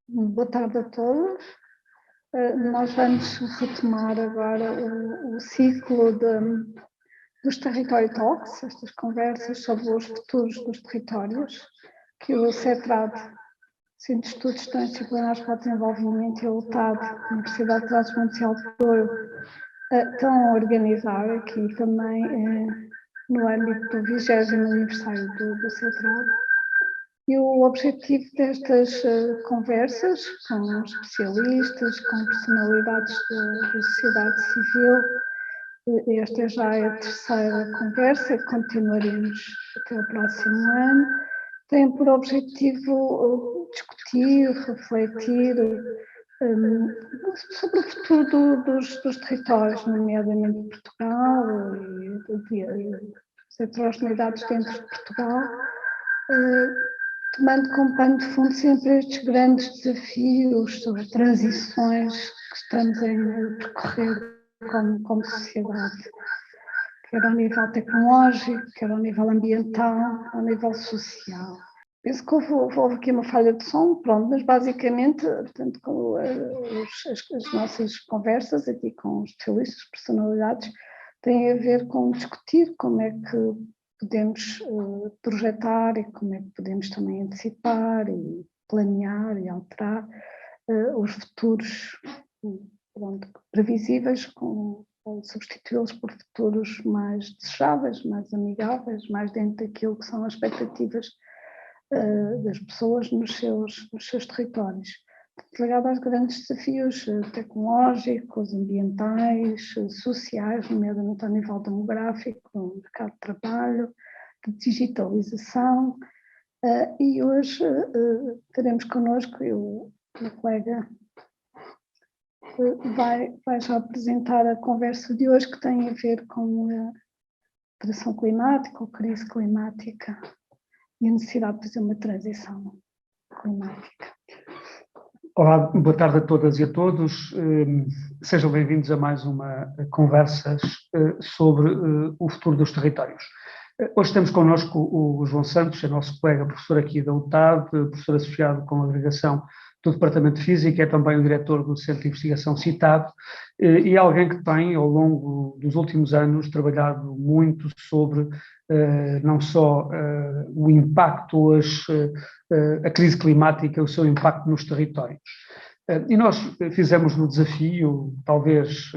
Boa tarde a todos. Nós vamos retomar agora o ciclo dos Territory Talks, estas conversas sobre os futuros dos territórios, que o CETRAD, Centro de Estudos Transdisciplinares para o Desenvolvimento, e a UTAD, Universidade de Trás-os-Montes de Douro, estão a organizar aqui também no âmbito do 20º aniversário do CETRAD. E o objetivo destas conversas com especialistas, com personalidades da sociedade civil, esta já é a terceira conversa, continuaremos até o próximo ano, tem por objetivo discutir, refletir sobre o futuro dos territórios, nomeadamente de Portugal e das heterogeneidades dentro de Portugal, tomando como pano de fundo sempre estes grandes desafios sobre transições que estamos a percorrer como sociedade, quer ao nível tecnológico, quer ao nível ambiental, ao nível social. Penso que houve aqui uma falha de som, pronto, mas basicamente, portanto, as nossas conversas aqui com os especialistas, personalidades, têm a ver com discutir como é que podemos projetar e como é que podemos também antecipar e planear e alterar os futuros previsíveis, substituí-los por futuros mais desejáveis, mais amigáveis, mais dentro daquilo que são as expectativas das pessoas nos seus territórios. Ligado aos grandes desafios tecnológicos, ambientais, sociais, nomeadamente ao nível demográfico, no mercado de trabalho, de digitalização. E hoje teremos connosco, o meu colega vai já apresentar a conversa de hoje, que tem a ver com a alteração climática ou crise climática e a necessidade de fazer uma transição climática. Olá, boa tarde a todas e a todos. Sejam bem-vindos a mais uma conversas sobre o futuro dos territórios. Hoje temos connosco o João Santos, é nosso colega professor aqui da UTAD, professor associado com a agregação do Departamento de Física, é também o diretor do Centro de Investigação citado, e é alguém que tem, ao longo dos últimos anos, trabalhado muito sobre não só o impacto, a crise climática, o seu impacto nos territórios. E nós fizemos no desafio, talvez,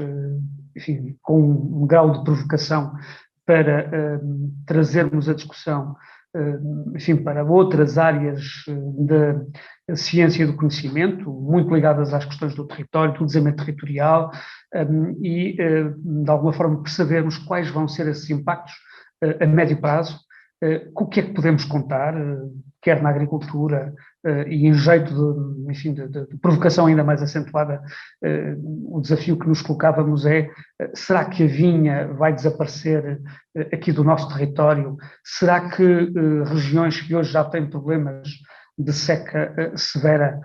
enfim, com um grau de provocação, para trazermos a discussão, enfim, para outras áreas da ciência do conhecimento, muito ligadas às questões do território, do desenvolvimento territorial, e, de alguma forma, percebermos quais vão ser esses impactos a médio prazo, com o que é que podemos contar, quer na agricultura, e em jeito de provocação ainda mais acentuada, o desafio que nos colocávamos é: será que a vinha vai desaparecer aqui do nosso território? Será que regiões que hoje já têm problemas de seca severa,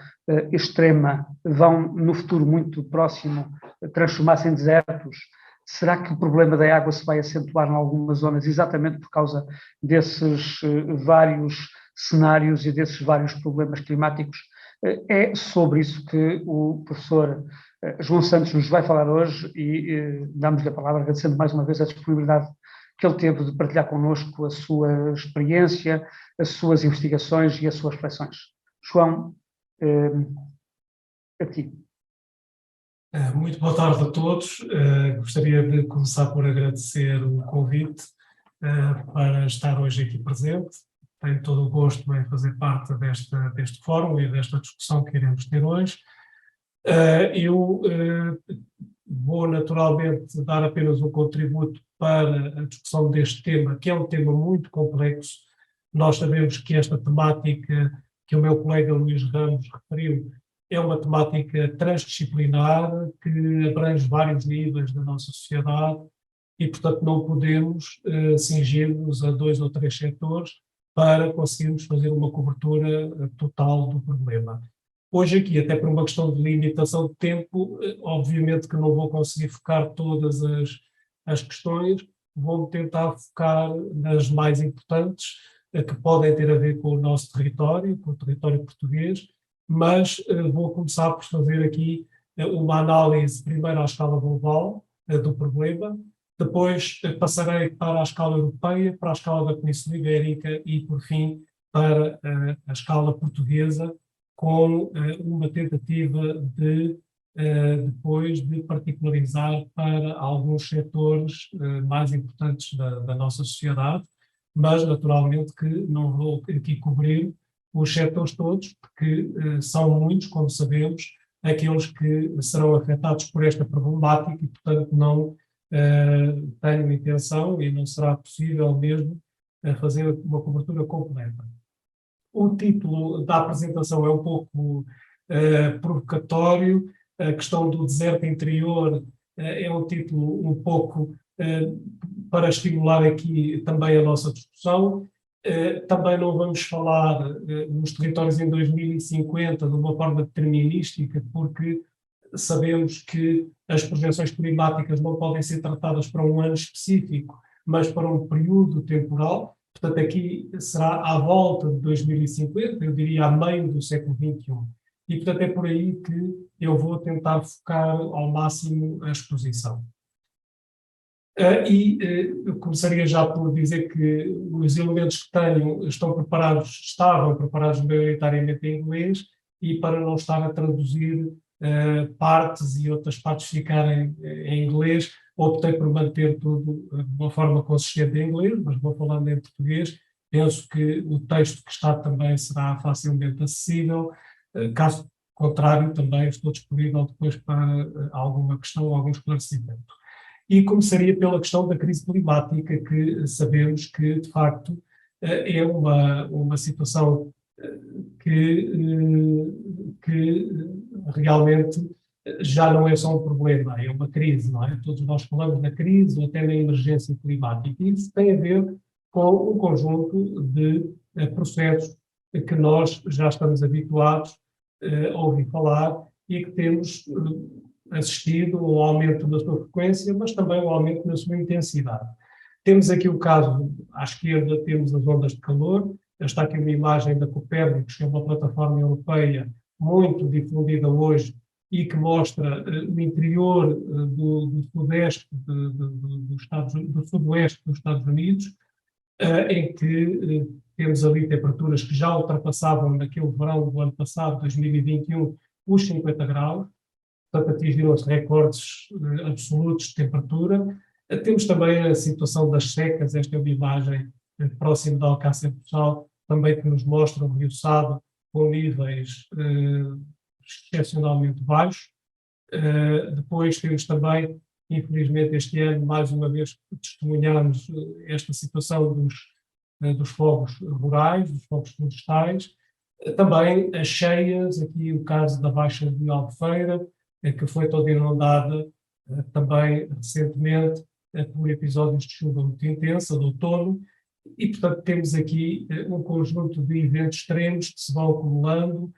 extrema, vão no futuro muito próximo transformar-se em desertos? Será que o problema da água se vai acentuar em algumas zonas exatamente por causa desses vários cenários e desses vários problemas climáticos? É sobre isso que o professor João Santos nos vai falar hoje, e damos-lhe a palavra, agradecendo mais uma vez a disponibilidade que ele teve de partilhar connosco a sua experiência, as suas investigações e as suas reflexões. João, a ti. Muito boa tarde a todos. Gostaria de começar por agradecer o convite para estar hoje aqui presente. Tenho todo o gosto em fazer parte deste fórum e desta discussão que iremos ter hoje. Eu vou naturalmente dar apenas um contributo para a discussão deste tema, que é um tema muito complexo. Nós sabemos que esta temática que o meu colega Luís Ramos referiu é uma temática transdisciplinar que abrange vários níveis da nossa sociedade e, portanto, não podemos cingir-nos a 2 ou 3 setores para conseguirmos fazer uma cobertura total do problema. Hoje aqui, até por uma questão de limitação de tempo, obviamente que não vou conseguir focar todas as questões, vou tentar focar nas mais importantes, que podem ter a ver com o nosso território, com o território português, mas vou começar por fazer aqui uma análise primeiro à escala global do problema, depois passarei para a escala europeia, para a escala da Península Ibérica e, por fim, para a escala portuguesa, com uma tentativa de depois de particularizar para alguns setores mais importantes da nossa sociedade, mas naturalmente que não vou aqui cobrir os setores todos, porque são muitos, como sabemos, aqueles que serão afetados por esta problemática e, portanto, não tenho intenção e não será possível mesmo fazer uma cobertura completa. O título da apresentação é um pouco provocatório. A questão do deserto interior é um título um pouco para estimular aqui também a nossa discussão. Também não vamos falar nos territórios em 2050 de uma forma determinística, porque sabemos que as projeções climáticas não podem ser tratadas para um ano específico, mas para um período temporal. Portanto, aqui será à volta de 2050, eu diria a meio do século XXI. E, portanto, é por aí que eu vou tentar focar ao máximo a exposição. Eu começaria já por dizer que os elementos que tenho estavam preparados maioritariamente em inglês, e para não estar a traduzir partes e outras partes ficarem em inglês, optei por manter tudo de uma forma consistente em inglês, mas vou falando em português. Penso que o texto que está também será facilmente acessível. Caso contrário, também estou disponível depois para alguma questão ou algum esclarecimento. E começaria pela questão da crise climática, que sabemos que, de facto, é uma situação que realmente já não é só um problema, é uma crise, não é? Todos nós falamos da crise ou até da emergência climática, e isso tem a ver com um conjunto de processos que nós já estamos habituados a ouvir falar e que temos assistido ao aumento da sua frequência, mas também ao aumento da sua intensidade. Temos aqui o caso, à esquerda temos as ondas de calor. Está aqui uma imagem da Copérnicos, que é uma plataforma europeia muito difundida hoje e que mostra o interior do sudoeste dos Estados Unidos, em que temos ali temperaturas que já ultrapassavam naquele verão do ano passado, 2021, os 50 graus. Portanto, atingiram-se recordes absolutos de temperatura. Temos também a situação das secas. Esta é uma imagem próximo de Alcácer do Sal, também que nos mostra o Rio Sado com níveis excepcionalmente baixos. Depois temos também, infelizmente este ano, mais uma vez testemunhamos esta situação dos fogos rurais, dos fogos florestais. Também as cheias, aqui o caso da Baixa de Albufeira, que foi toda inundada também recentemente por episódios de chuva muito intensa, de outono, e portanto temos aqui um conjunto de eventos extremos que se vão acumulando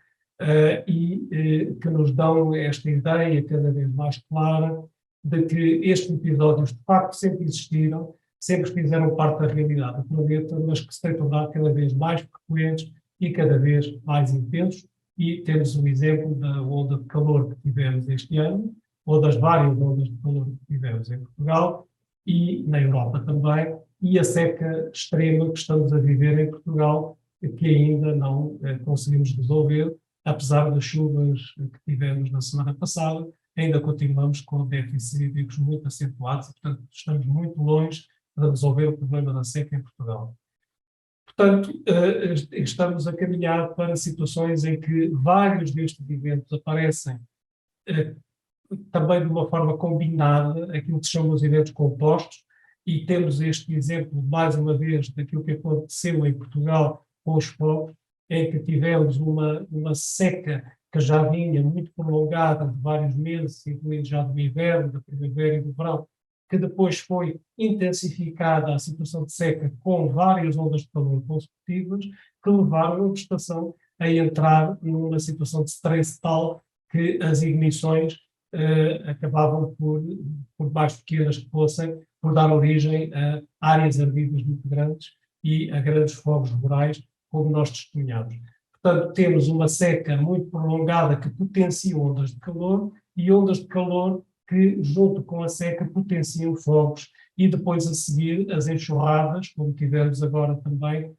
e que nos dão esta ideia cada vez mais clara de que estes episódios de facto sempre existiram, sempre fizeram parte da realidade do planeta, mas que se têm tornado cada vez mais frequentes e cada vez mais intensos. E temos o exemplo da onda de calor que tivemos este ano, ou das várias ondas de calor que tivemos em Portugal e na Europa também, e a seca extrema que estamos a viver em Portugal, que ainda não conseguimos resolver, apesar das chuvas que tivemos na semana passada. Ainda continuamos com déficits hídricos muito acentuados, e, portanto, estamos muito longe de resolver o problema da seca em Portugal. Portanto, estamos a caminhar para situações em que vários destes eventos aparecem também de uma forma combinada, aquilo que se chama os eventos compostos, e temos este exemplo, mais uma vez, daquilo que aconteceu em Portugal com os fogos, em que tivemos uma seca que já vinha muito prolongada de vários meses, incluindo já do inverno, da primavera e do verão, que depois foi intensificada a situação de seca com várias ondas de calor consecutivas, que levaram a vegetação a entrar numa situação de stress tal que as ignições acabavam por mais pequenas que fossem, por dar origem a áreas ardidas muito grandes e a grandes fogos rurais, como nós testemunhamos. Portanto, temos uma seca muito prolongada que potencia ondas de calor e ondas de calor que, junto com a seca, potenciam fogos e depois a seguir as enxurradas, como tivemos agora também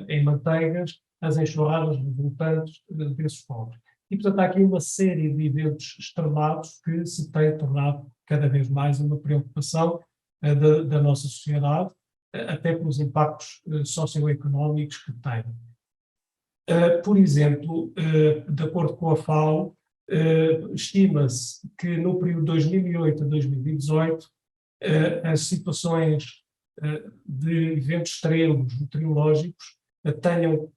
em Manteigas, as enxurradas resultantes desses fogos. E, portanto, há aqui uma série de eventos extremados que se têm tornado cada vez mais uma preocupação da nossa sociedade, até pelos impactos socioeconómicos que têm. Por exemplo, de acordo com a FAO, estima-se que no período de 2008 a 2018, as situações de eventos extremos meteorológicos tenham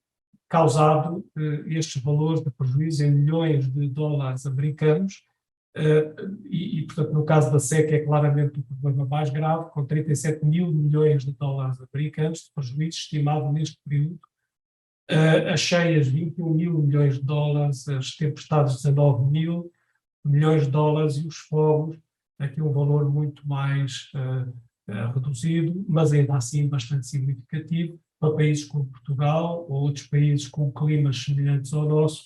causado estes valores de prejuízo em milhões de dólares americanos, portanto, no caso da seca é claramente o problema mais grave, com 37 mil milhões de dólares americanos de prejuízo estimado neste período. As cheias, 21 mil milhões de dólares, as tempestades, 19 mil milhões de dólares, e os fogos, aqui um valor muito mais reduzido, mas ainda assim bastante significativo, para países como Portugal ou outros países com climas semelhantes ao nosso,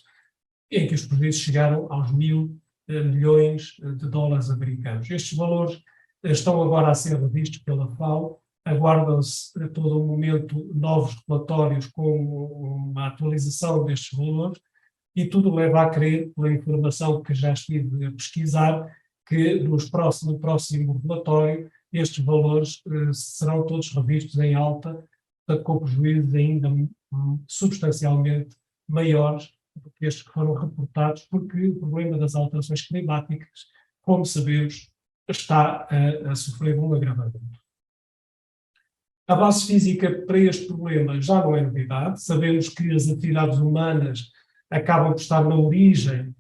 em que os prejuízos chegaram aos 1.000 milhões de dólares americanos. Estes valores estão agora a ser revistos pela FAO. Aguardam-se a todo o momento novos relatórios com uma atualização destes valores, e tudo leva a crer, pela informação que já estive a pesquisar, que no próximo relatório estes valores serão todos revistos em alta, portanto, com prejuízos ainda substancialmente maiores do que estes que foram reportados, porque o problema das alterações climáticas, como sabemos, está a sofrer um agravamento. A base física para este problema já não é novidade. Sabemos que as atividades humanas acabam por estar na origem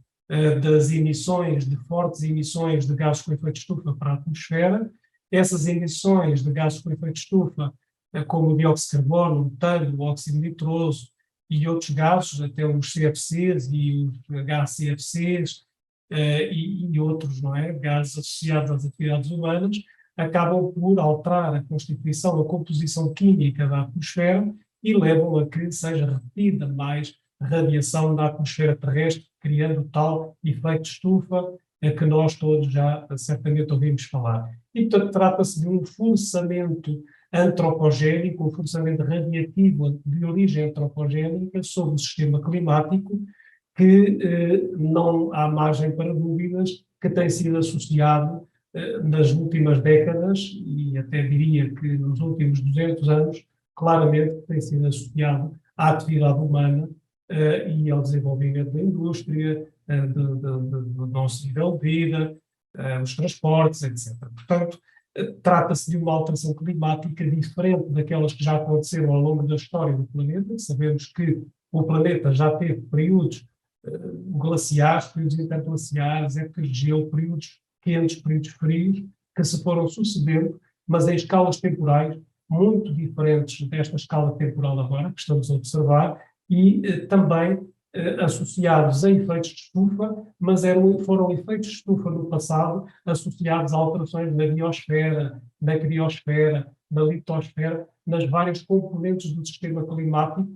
das emissões, de fortes emissões de gases com efeito de estufa para a atmosfera. Essas emissões de gases com efeito de estufa, como o dióxido de carbono, o metano, o óxido nitroso e outros gases, até os CFCs e os HCFCs e outros, não é? Gases associados às atividades humanas, acabam por alterar a constituição, a composição química da atmosfera e levam a que seja repetida mais radiação da atmosfera terrestre, criando tal efeito de estufa que nós todos já certamente ouvimos falar. E, portanto, trata-se de um forçamento antropogénico, um forçamento radiativo de origem antropogénica sobre o sistema climático, que não há margem para dúvidas que tem sido associado nas últimas décadas, e até diria que nos últimos 200 anos, claramente tem sido associado à atividade humana e ao desenvolvimento da indústria, do nosso nível de vida, os transportes, etc. Portanto, trata-se de uma alteração climática diferente daquelas que já aconteceram ao longo da história do planeta. Sabemos que o planeta já teve períodos glaciares, períodos interglaciares, épocas de gelo, períodos quentes, períodos frios, que se foram sucedendo, mas em escalas temporais muito diferentes desta escala temporal agora, que estamos a observar, e também associados a efeitos de estufa, mas foram efeitos de estufa no passado associados a alterações na biosfera, na criosfera, na litosfera, nas várias componentes do sistema climático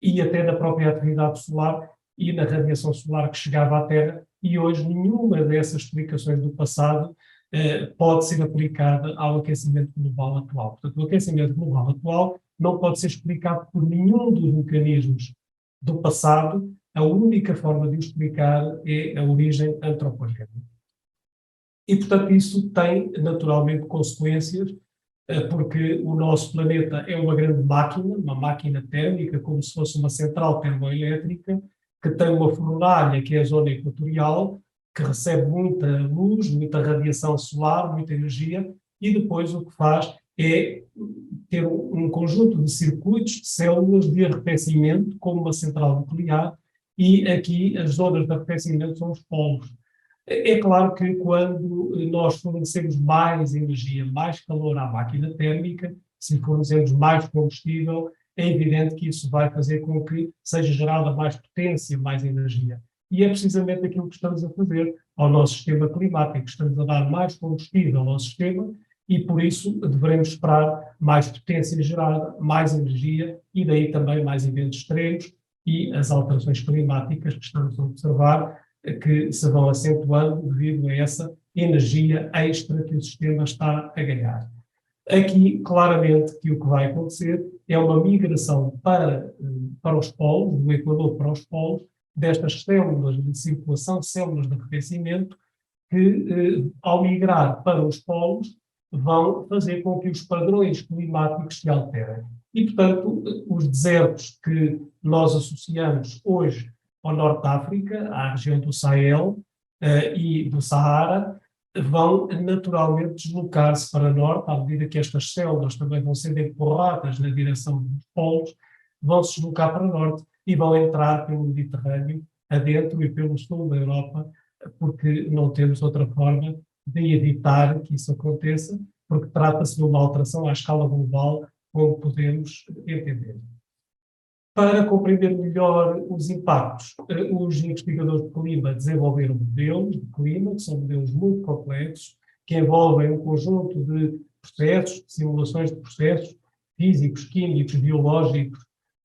e até na própria atividade solar e na radiação solar que chegava à Terra, e hoje nenhuma dessas explicações do passado pode ser aplicada ao aquecimento global atual. Portanto, o aquecimento global atual não pode ser explicado por nenhum dos mecanismos do passado. A única forma de o explicar é a origem antropogénica. E, portanto, isso tem naturalmente consequências, porque o nosso planeta é uma grande máquina, uma máquina térmica, como se fosse uma central termoelétrica, que tem uma fornalha, que é a zona equatorial, que recebe muita luz, muita radiação solar, muita energia, e depois o que faz é ter um conjunto de circuitos, de células de arrefecimento, como uma central nuclear, e aqui as zonas de arrefecimento são os polos. É claro que quando nós fornecemos mais energia, mais calor à máquina térmica, se fornecemos mais combustível, é evidente que isso vai fazer com que seja gerada mais potência, mais energia. E é precisamente aquilo que estamos a fazer ao nosso sistema climático. Estamos a dar mais combustível ao sistema e, por isso, devemos esperar mais potência gerada, mais energia e daí também mais eventos extremos, e as alterações climáticas que estamos a observar, que se vão acentuando devido a essa energia extra que o sistema está a ganhar. Aqui, claramente, que o que vai acontecer é uma migração para os polos, do Equador para os polos, destas células de circulação, células de arrefecimento, que, ao migrar para os polos, vão fazer com que os padrões climáticos se alterem. E, portanto, os desertos que nós associamos hoje ao Norte da África, à região do Sahel e do Saara, vão naturalmente deslocar-se para o norte, à medida que estas células também vão sendo empurradas na direção dos polos, vão se deslocar para o norte e vão entrar pelo Mediterrâneo adentro e pelo sul da Europa, porque não temos outra forma de evitar que isso aconteça, porque trata-se de uma alteração à escala global, como podemos entender. Para compreender melhor os impactos, os investigadores de clima desenvolveram modelos de clima, que são modelos muito complexos, que envolvem um conjunto de processos, de simulações de processos físicos, químicos, biológicos,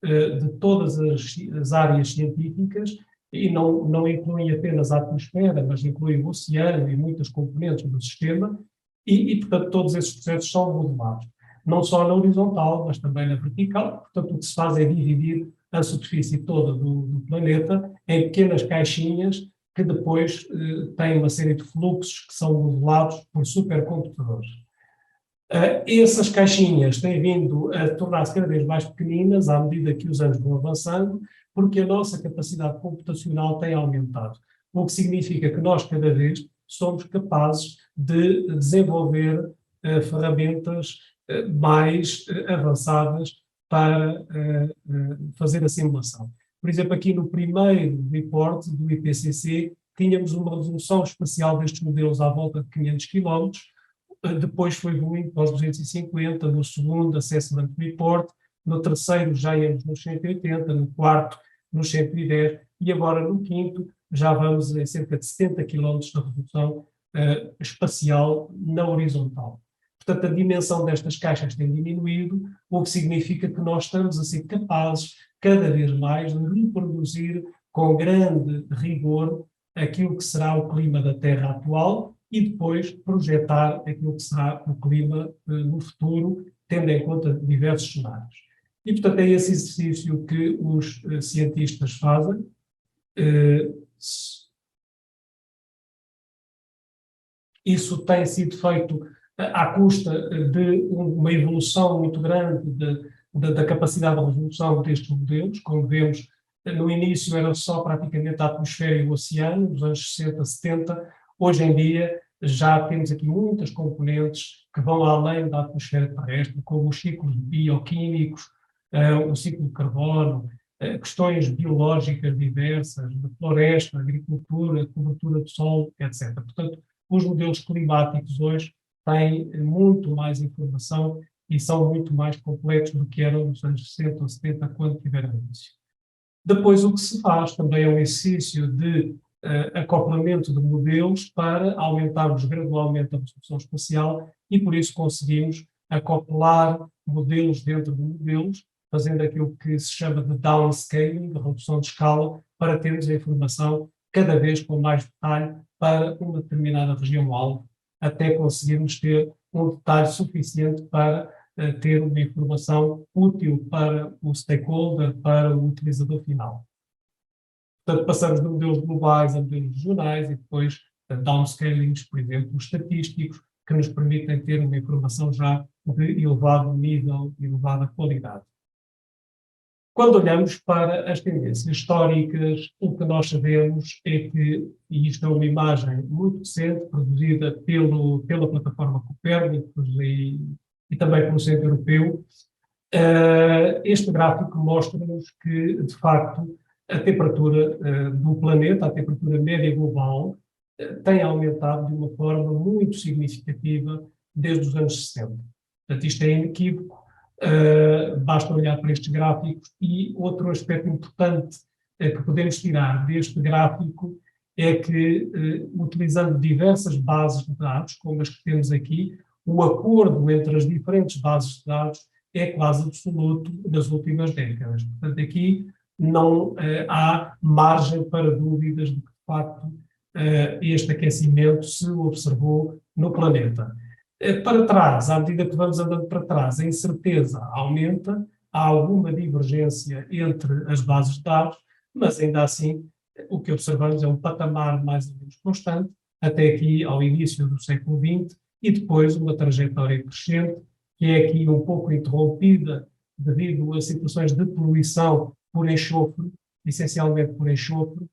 de todas as áreas científicas, e não incluem apenas a atmosfera, mas incluem o oceano e muitas componentes do sistema, e portanto, todos esses processos são modelados. Não só na horizontal, mas também na vertical. Portanto, o que se faz é dividir a superfície toda do planeta em pequenas caixinhas que depois têm uma série de fluxos que são modelados por supercomputadores. Essas caixinhas têm vindo a tornar-se cada vez mais pequeninas à medida que os anos vão avançando, porque a nossa capacidade computacional tem aumentado, o que significa que nós cada vez somos capazes de desenvolver ferramentas mais avançadas para fazer a simulação. Por exemplo, aqui no primeiro report do IPCC, tínhamos uma resolução espacial destes modelos à volta de 500 km, depois foi evoluindo para os 250, no segundo Assessment Report, no terceiro já íamos nos 180, no quarto nos 110, e agora no quinto já vamos em cerca de 70 km de resolução espacial na horizontal. Portanto, a dimensão destas caixas tem diminuído, o que significa que nós estamos a ser capazes, cada vez mais, de reproduzir com grande rigor aquilo que será o clima da Terra atual e depois projetar aquilo que será o clima no futuro, tendo em conta diversos cenários. E, portanto, é esse exercício que os cientistas fazem. Isso tem sido feito à custa de uma evolução muito grande da capacidade de resolução destes modelos. Como vemos, no início era só praticamente a atmosfera e o oceano, nos anos 60, 70. Hoje em dia já temos aqui muitas componentes que vão além da atmosfera terrestre, como os ciclos bioquímicos, o ciclo de carbono, questões biológicas diversas, de floresta, agricultura, cobertura de solo, etc. Portanto, os modelos climáticos hoje têm muito mais informação e são muito mais complexos do que eram nos anos 60 ou 70, quando tiveram início. Depois, o que se faz também é um exercício de acoplamento de modelos para aumentarmos gradualmente a resolução espacial e, por isso, conseguimos acoplar modelos dentro de modelos, fazendo aquilo que se chama de downscaling, de redução de escala, para termos a informação cada vez com mais detalhe para uma determinada região-alvo, até conseguirmos ter um detalhe suficiente para ter uma informação útil para o stakeholder, para o utilizador final. Portanto, passamos de modelos globais a modelos regionais e depois downscalings, por exemplo, estatísticos, que nos permitem ter uma informação já de elevado nível e elevada qualidade. Quando olhamos para as tendências históricas, o que nós sabemos é que, e isto é uma imagem muito recente, produzida pela plataforma Copérnicos e também pelo Centro Europeu, este gráfico mostra-nos que, de facto, a temperatura do planeta, a temperatura média global, tem aumentado de uma forma muito significativa desde os anos 60. Portanto, isto é inequívoco. Basta olhar para estes gráficos e outro aspecto importante que podemos tirar deste gráfico é que, utilizando diversas bases de dados, como as que temos aqui, o acordo entre as diferentes bases de dados é quase absoluto nas últimas décadas. Portanto, aqui não há margem para dúvidas de que, de facto, este aquecimento se observou no planeta. Para trás, à medida que vamos andando para trás, a incerteza aumenta, há alguma divergência entre as bases de dados, mas ainda assim o que observamos é um patamar mais ou menos constante, até aqui ao início do século XX, e depois uma trajetória crescente, que é aqui um pouco interrompida devido a situações de poluição por enxofre, essencialmente por enxofre,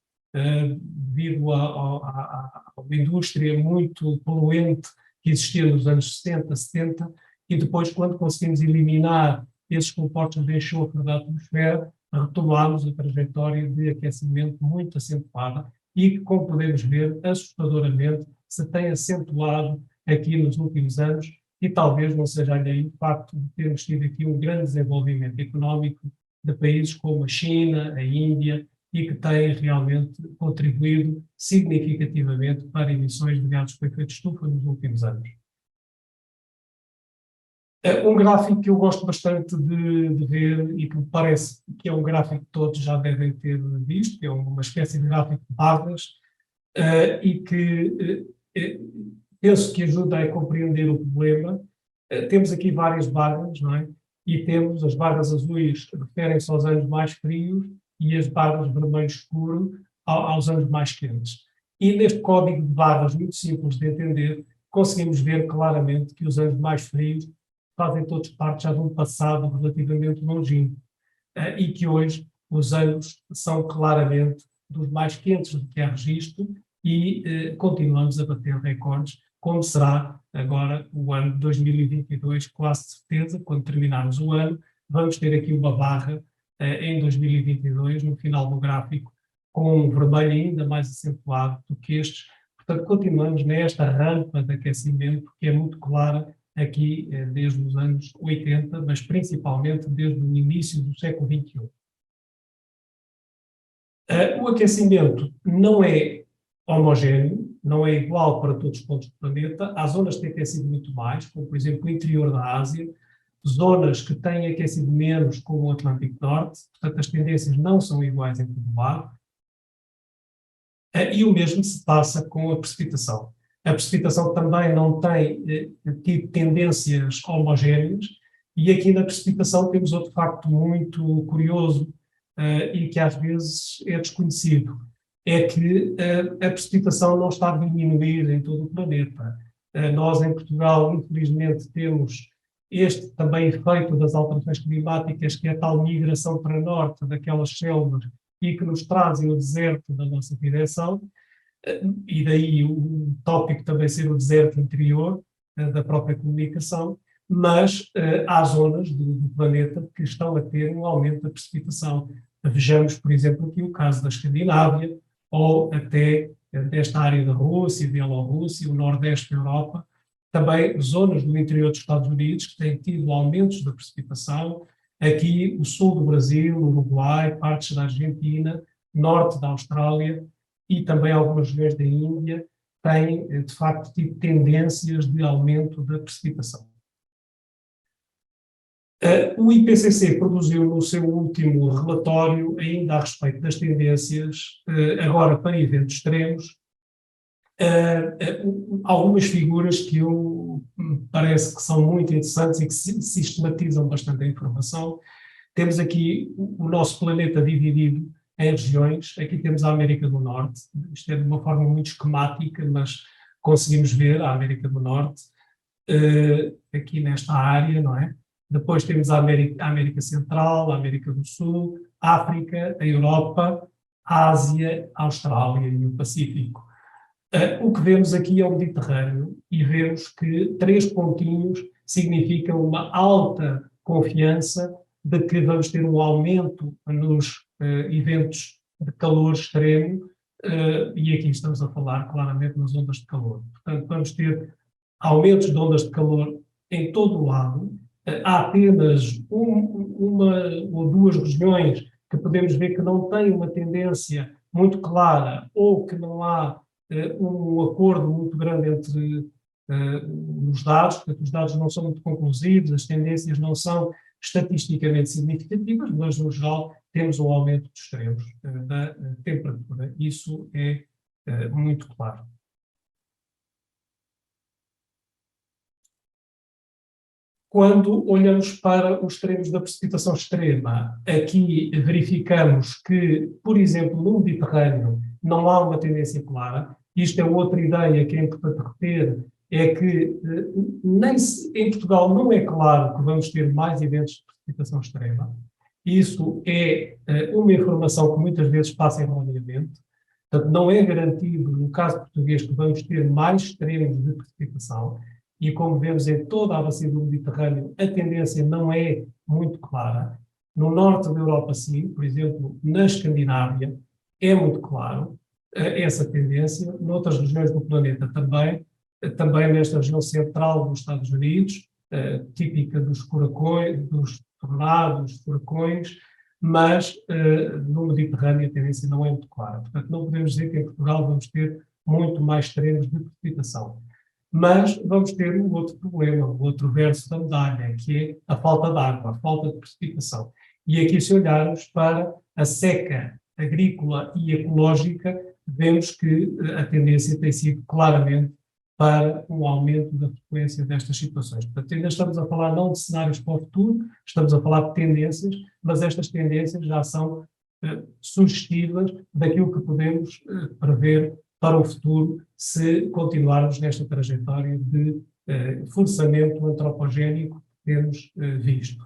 devido a uma indústria muito poluente que existia nos anos 60, 70, e depois, quando conseguimos eliminar esses compostos de enxofre da atmosfera, retomámos a trajetória de aquecimento muito acentuada e que, como podemos ver, assustadoramente se tem acentuado aqui nos últimos anos, e talvez não seja alheio o facto de termos tido aqui um grande desenvolvimento económico de países como a China, a Índia, e que têm realmente contribuído significativamente para emissões de gases com efeito de estufa nos últimos anos. Um gráfico que eu gosto bastante de ver e que me parece que é um gráfico que todos já devem ter visto, que é uma espécie de gráfico de barras, e que penso que ajuda a compreender o problema. Temos aqui várias barras, não é? E temos as barras azuis que referem-se aos anos mais frios e as barras vermelho escuro aos anos mais quentes. E neste código de barras muito simples de entender, conseguimos ver claramente que os anos mais frios fazem todos parte já de um passado relativamente longínquo, e que hoje os anos são claramente dos mais quentes do que há registro, e continuamos a bater recordes, como será agora o ano de 2022, quase certeza, quando terminarmos o ano, vamos ter aqui uma barra em 2022, no final do gráfico, com um vermelho ainda mais acentuado do que estes. Portanto, continuamos nesta rampa de aquecimento, que é muito clara aqui desde os anos 80, mas principalmente desde o início do século XXI. O aquecimento não é homogéneo, não é igual para todos os pontos do planeta. Há zonas que têm aquecido muito mais, como por exemplo o interior da Ásia, zonas que têm aquecido menos, como o Atlântico Norte, portanto as tendências não são iguais em todo lado. E o mesmo se passa com a precipitação. A precipitação também não tem tido tendências homogéneas, e aqui na precipitação temos outro facto muito curioso e que às vezes é desconhecido, é que a precipitação não está a diminuir em todo o planeta. Nós em Portugal, infelizmente, temos este também efeito das alterações climáticas, que é a tal migração para norte daquelas selvas e que nos trazem o deserto da nossa direção, e daí o tópico também ser o deserto interior da própria comunicação, mas há zonas do planeta que estão a ter um aumento da precipitação. Vejamos, por exemplo, aqui o caso da Escandinávia, ou até desta área da Rússia, Bielorrússia, o Nordeste da Europa, também zonas do interior dos Estados Unidos que têm tido aumentos da precipitação, aqui o sul do Brasil, Uruguai, partes da Argentina, norte da Austrália e também algumas regiões da Índia têm, de facto, tido tendências de aumento da precipitação. O IPCC produziu no seu último relatório, ainda a respeito das tendências, agora para eventos extremos, algumas figuras que me parece que são muito interessantes e que sistematizam bastante a informação. Temos aqui o nosso planeta dividido em regiões. Aqui temos a América do Norte, isto é de uma forma muito esquemática, mas conseguimos ver a América do Norte aqui nesta área, não é? Depois temos a América Central, a América do Sul, a África, a Europa, a Ásia, a Austrália e o Pacífico. O que vemos aqui é o Mediterrâneo, e vemos que 3 pontinhos significam uma alta confiança de que vamos ter um aumento nos eventos de calor extremo, e aqui estamos a falar claramente nas ondas de calor. Portanto, vamos ter aumentos de ondas de calor em todo o lado. Há apenas uma ou duas regiões que podemos ver que não têm uma tendência muito clara, ou que não há um acordo muito grande entre os dados, porque os dados não são muito conclusivos, as tendências não são estatisticamente significativas, mas no geral temos um aumento dos extremos da temperatura. Isso é muito claro. Quando olhamos para os extremos da precipitação extrema, aqui verificamos que, por exemplo, no Mediterrâneo não há uma tendência clara. Isto é outra ideia que é importante reter, é que em Portugal não é claro que vamos ter mais eventos de precipitação extrema. Isso é uma informação que muitas vezes passa erroneamente. Portanto, não é garantido, no caso português, que vamos ter mais extremos de precipitação. E como vemos em toda a bacia do Mediterrâneo, a tendência não é muito clara. No norte da Europa, sim, por exemplo, na Escandinávia, é muito claro essa tendência. Noutras regiões do planeta também, também nesta região central dos Estados Unidos, típica dos furacões, dos tornados, furacões, mas no Mediterrâneo a tendência não é muito clara. Portanto, não podemos dizer que em Portugal vamos ter muito mais extremos de precipitação. Mas vamos ter um outro problema, um outro verso da medalha, que é a falta de água, a falta de precipitação. E aqui, se olharmos para a seca agrícola e ecológica, vemos que a tendência tem sido claramente para um aumento da frequência destas situações. Portanto, ainda estamos a falar não de cenários para o futuro, estamos a falar de tendências, mas estas tendências já são sugestivas daquilo que podemos prever para o futuro, se continuarmos nesta trajetória de forçamento antropogénico que temos visto.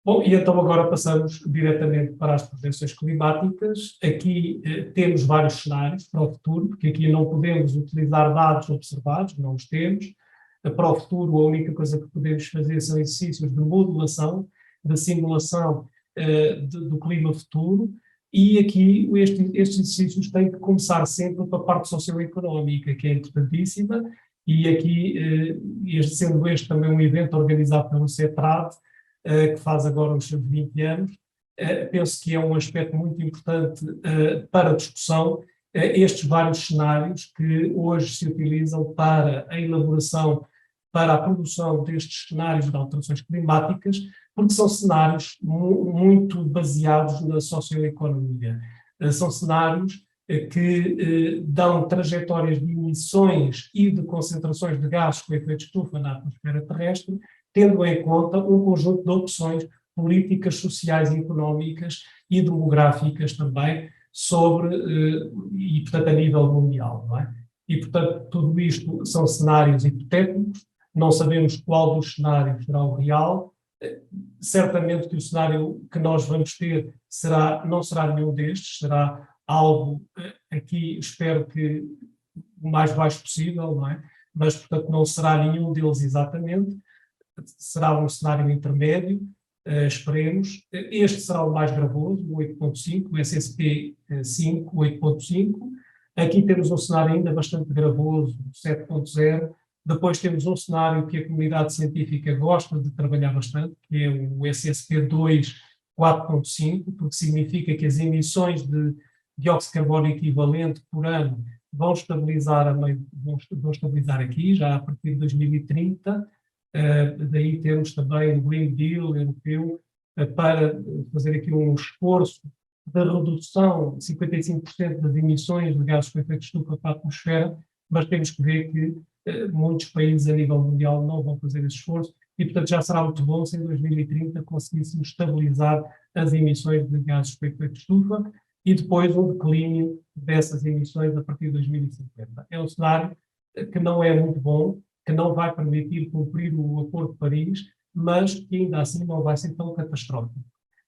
Bom, e então agora passamos diretamente para as projeções climáticas. Aqui temos vários cenários para o futuro, porque aqui não podemos utilizar dados observados, não os temos. Para o futuro, a única coisa que podemos fazer são exercícios de modulação, de simulação do clima futuro. E aqui estes exercícios têm que começar sempre para a parte socioeconómica, que é importantíssima, e aqui, sendo este também um evento organizado pelo CETRAD, que faz agora os seus 20 anos, penso que é um aspecto muito importante para a discussão, estes vários cenários que hoje se utilizam para a elaboração, para a produção destes cenários de alterações climáticas, porque são cenários muito baseados na socioeconomia. São cenários que dão trajetórias de emissões e de concentrações de gases com efeito de estufa na atmosfera terrestre, tendo em conta um conjunto de opções políticas, sociais e económicas e demográficas também e, portanto, a nível mundial, não é? E, portanto, tudo isto são cenários hipotéticos, não sabemos qual dos cenários será o real. Certamente que o cenário que nós vamos ter não será nenhum destes, será algo, aqui espero que o mais baixo possível, não é? Mas, portanto, não será nenhum deles exatamente, será um cenário intermédio, esperemos. Este será o mais gravoso, o 8.5, o SSP 5, 8.5. Aqui temos um cenário ainda bastante gravoso, 7.0. Depois temos um cenário que a comunidade científica gosta de trabalhar bastante, que é o SSP2 4.5, porque significa que as emissões de dióxido de carbono equivalente por ano vão estabilizar aqui, já a partir de 2030. Daí temos também o Green Deal europeu para fazer aqui um esforço de redução de 55% das emissões de gases com efeito de estufa para a atmosfera, mas temos que ver que muitos países a nível mundial não vão fazer esse esforço e, portanto, já será muito bom se em 2030 conseguíssemos estabilizar as emissões de gases com efeito de estufa e depois um declínio dessas emissões a partir de 2050. É um cenário que não é muito bom, que não vai permitir cumprir o Acordo de Paris, mas que ainda assim não vai ser tão catastrófico.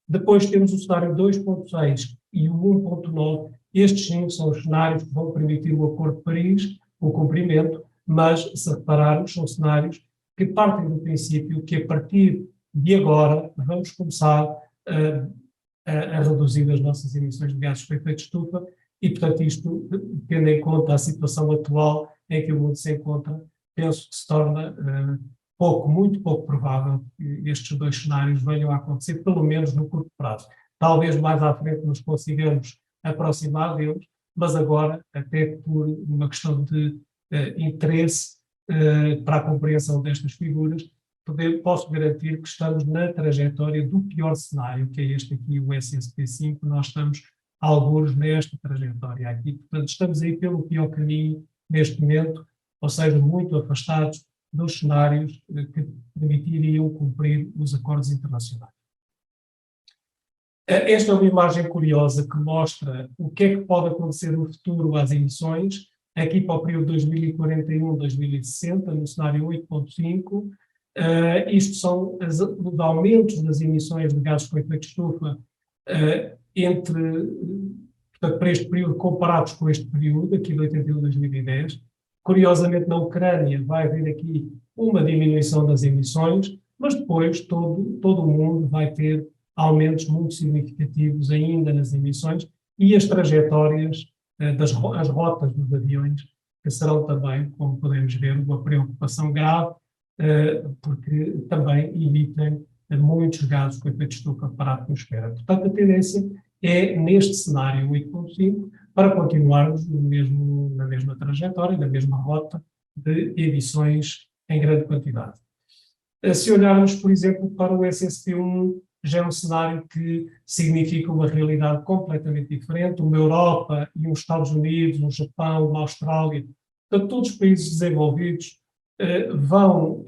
Depois temos o cenário 2.6 e o 1.9. Estes sim são os cenários que vão permitir o Acordo de Paris, o cumprimento, mas, se repararmos, são cenários que partem do princípio que a partir de agora vamos começar a reduzir as nossas emissões de gases com efeito de estufa e, portanto, isto, tendo em conta a situação atual em que o mundo se encontra, penso que se torna muito pouco provável que estes dois cenários venham a acontecer, pelo menos no curto prazo. Talvez mais à frente nos consigamos aproximar deles, mas agora, até por uma questão de interesse para a compreensão destas figuras, posso garantir que estamos na trajetória do pior cenário, que é este aqui, o SSP5, nós estamos alguns nesta trajetória aqui, portanto estamos aí pelo pior caminho neste momento, ou seja, muito afastados dos cenários que permitiriam cumprir os acordos internacionais. Esta é uma imagem curiosa que mostra o que é que pode acontecer no futuro às emissões, aqui para o período 2041-2060, no cenário 8.5. Isto são os aumentos das emissões de gases com efeito de estufa portanto, para este período comparados com este período, aqui de 81 a 2010. Curiosamente, na Ucrânia vai haver aqui uma diminuição das emissões, mas depois todo o mundo vai ter aumentos muito significativos ainda nas emissões e as trajetórias, as rotas dos aviões, que serão também, como podemos ver, uma preocupação grave, porque também emitem muitos gases com efeito de estufa para a atmosfera. Portanto, a tendência é, neste cenário 8.5, para continuarmos na mesma trajetória, na mesma rota de emissões em grande quantidade. Se olharmos, por exemplo, para o SSP1, já é um cenário que significa uma realidade completamente diferente, uma Europa e os Estados Unidos, um Japão, uma Austrália, portanto, todos os países desenvolvidos vão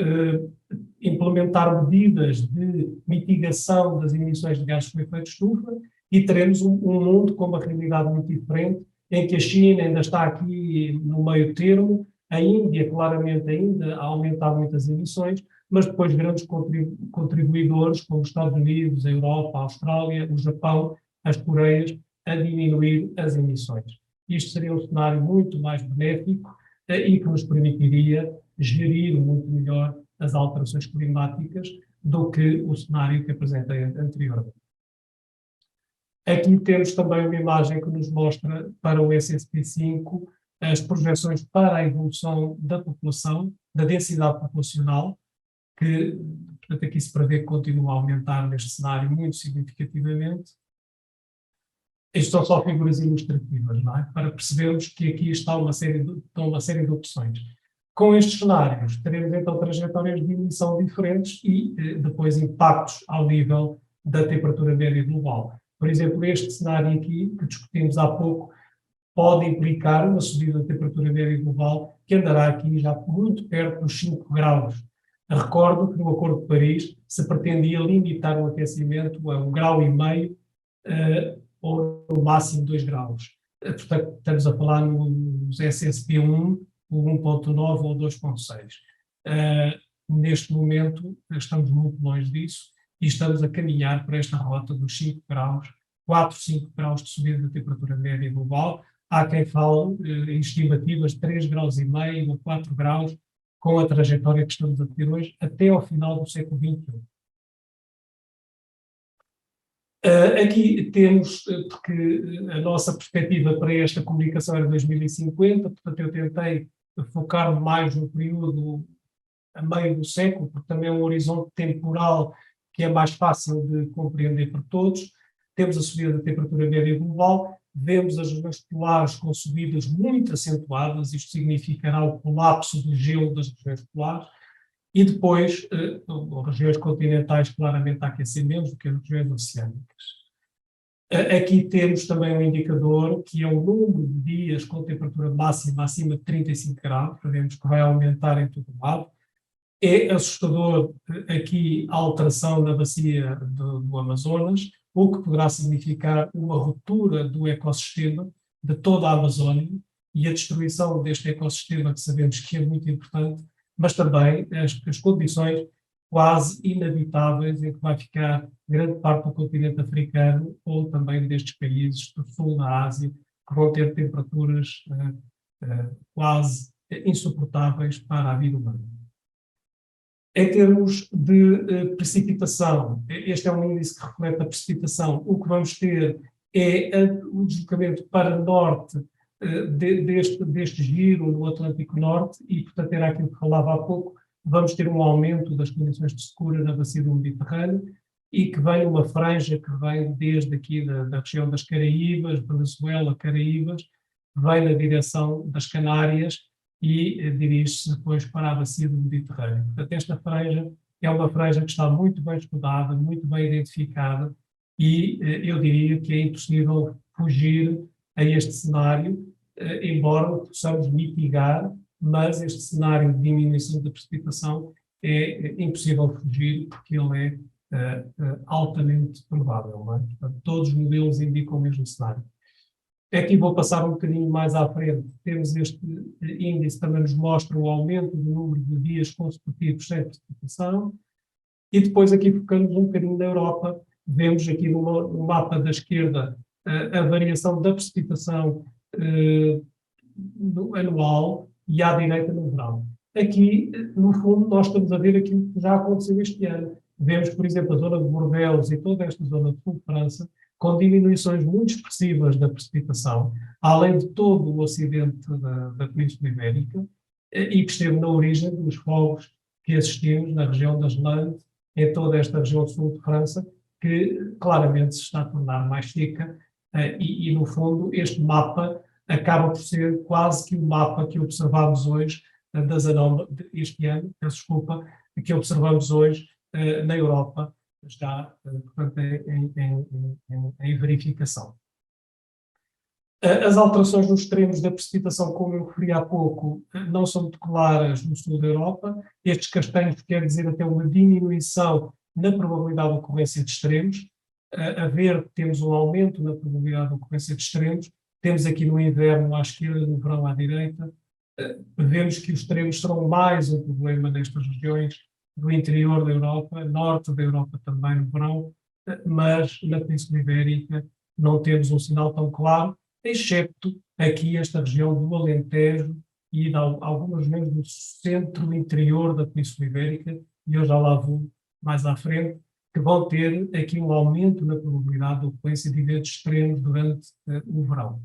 implementar medidas de mitigação das emissões de gases com efeito de estufa e teremos um mundo com uma realidade muito diferente, em que a China ainda está aqui no meio termo, a Índia claramente ainda a aumentar muitas emissões, mas depois grandes contribuidores como os Estados Unidos, a Europa, a Austrália, o Japão, as Coreias, a diminuir as emissões. Isto seria um cenário muito mais benéfico e que nos permitiria gerir muito melhor as alterações climáticas do que o cenário que apresentei anteriormente. Aqui temos também uma imagem que nos mostra para o SSP5 as projeções para a evolução da população, da densidade populacional, que, portanto, aqui se prevê que continua a aumentar neste cenário muito significativamente. Estas são só figuras ilustrativas, não é? Para percebermos que aqui estão uma série de opções. Com estes cenários, teremos então trajetórias de emissão diferentes e depois impactos ao nível da temperatura média global. Por exemplo, este cenário aqui, que discutimos há pouco, pode implicar uma subida da temperatura média global que andará aqui já muito perto dos 5 graus. Recordo que no Acordo de Paris se pretendia limitar o aquecimento a 1,5 grau ou no máximo 2 graus. Portanto, estamos a falar nos SSP1, o 1.9 ou 2.6. Neste momento estamos muito longe disso e estamos a caminhar para esta rota dos 5 graus, 4, 5 graus de subida da temperatura média global. Há quem fale em estimativas de 3,5 graus ou 4 graus com a trajetória que estamos a ter hoje até ao final do século XXI. Aqui temos, porque a nossa perspectiva para esta comunicação era 2050, portanto eu tentei focar mais no período a meio do século, porque também é um horizonte temporal que é mais fácil de compreender por todos. Temos a subida da temperatura média global, vemos as regiões polares com subidas muito acentuadas, isto significará o colapso do gelo das regiões polares, e depois regiões continentais claramente a aquecer menos do que as regiões oceânicas. Aqui temos também um indicador que é o número de dias com temperatura máxima acima de 35 graus, sabemos que vai aumentar em todo o lado. É assustador aqui a alteração na bacia do Amazonas, o que poderá significar uma ruptura do ecossistema de toda a Amazónia e a destruição deste ecossistema, que sabemos que é muito importante, mas também as condições quase inabitáveis em que vai ficar grande parte do continente africano ou também destes países do sul da Ásia, que vão ter temperaturas quase insuportáveis para a vida humana. Em termos de precipitação, este é um índice que reflete a precipitação. O que vamos ter é o deslocamento para norte deste giro no Atlântico Norte e, portanto, era aquilo que falava há pouco, vamos ter um aumento das condições de secura na bacia do Mediterrâneo e que vem uma franja que vem desde aqui da região das Caraíbas, Venezuela, Caraíbas, vem na direção das Canárias e dirige-se depois para a bacia do Mediterrâneo. Portanto, esta franja é uma franja que está muito bem estudada, muito bem identificada, e eu diria que é impossível fugir a este cenário, embora o possamos mitigar, mas este cenário de diminuição da precipitação é impossível fugir, porque ele é altamente provável. Não é? Portanto, todos os modelos indicam o mesmo cenário. Aqui vou passar um bocadinho mais à frente. Temos este índice, também nos mostra o aumento do número de dias consecutivos sem precipitação. E depois aqui focamos um bocadinho na Europa. Vemos aqui no mapa da esquerda a variação da precipitação anual e à direita no verão. Aqui, no fundo, nós estamos a ver aquilo que já aconteceu este ano. Vemos, por exemplo, a zona de Bordeaux e toda esta zona de sul de França, com diminuições muito expressivas da precipitação, além de todo o ocidente da Península Ibérica, e que esteve na origem dos fogos que assistimos na região das Landes, em toda esta região sul de França, que claramente se está a tornar mais seca, e no fundo este mapa acaba por ser quase que o mapa que observamos hoje este ano, peço desculpa, que observamos hoje na Europa, está, portanto, em verificação. As alterações nos extremos da precipitação, como eu referi há pouco, não são muito claras no sul da Europa. Estes castanhos quer dizer até uma diminuição na probabilidade de ocorrência de extremos. A verde temos um aumento na probabilidade de ocorrência de extremos. Temos aqui no inverno à esquerda, no verão à direita. Vemos que os extremos serão mais um problema nestas regiões do interior da Europa, norte da Europa também no verão, mas na Península Ibérica não temos um sinal tão claro, excepto aqui esta região do Alentejo e de algumas regiões do centro interior da Península Ibérica, e eu já lá vou mais à frente, que vão ter aqui um aumento na probabilidade de ocorrência de eventos extremos durante o verão.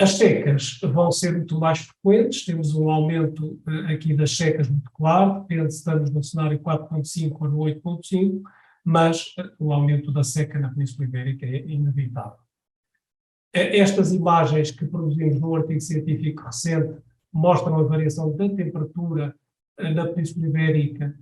As secas vão ser muito mais frequentes, temos um aumento aqui das secas muito claro, depende se estamos no cenário 4.5 ou no 8.5, mas o aumento da seca na Península Ibérica é inevitável. Estas imagens que produzimos num artigo científico recente mostram a variação da temperatura na Península Ibérica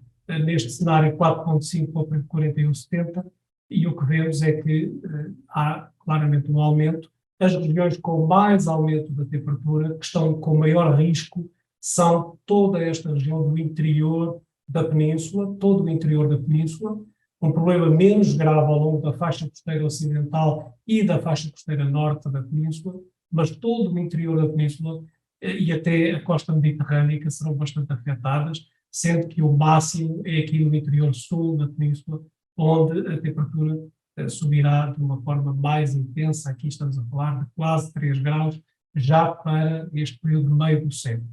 neste cenário 4.5 para o período 41-70, e o que vemos é que há claramente um aumento. As regiões com mais aumento da temperatura, que estão com maior risco, são toda esta região do interior da península, todo o interior da península, um problema menos grave ao longo da faixa costeira ocidental e da faixa costeira norte da península, mas todo o interior da península e até a costa mediterrânea serão bastante afetadas, sendo que o máximo é aqui no interior sul da península, onde a temperatura subirá de uma forma mais intensa. Aqui estamos a falar de quase 3 graus, já para este período de meio do século.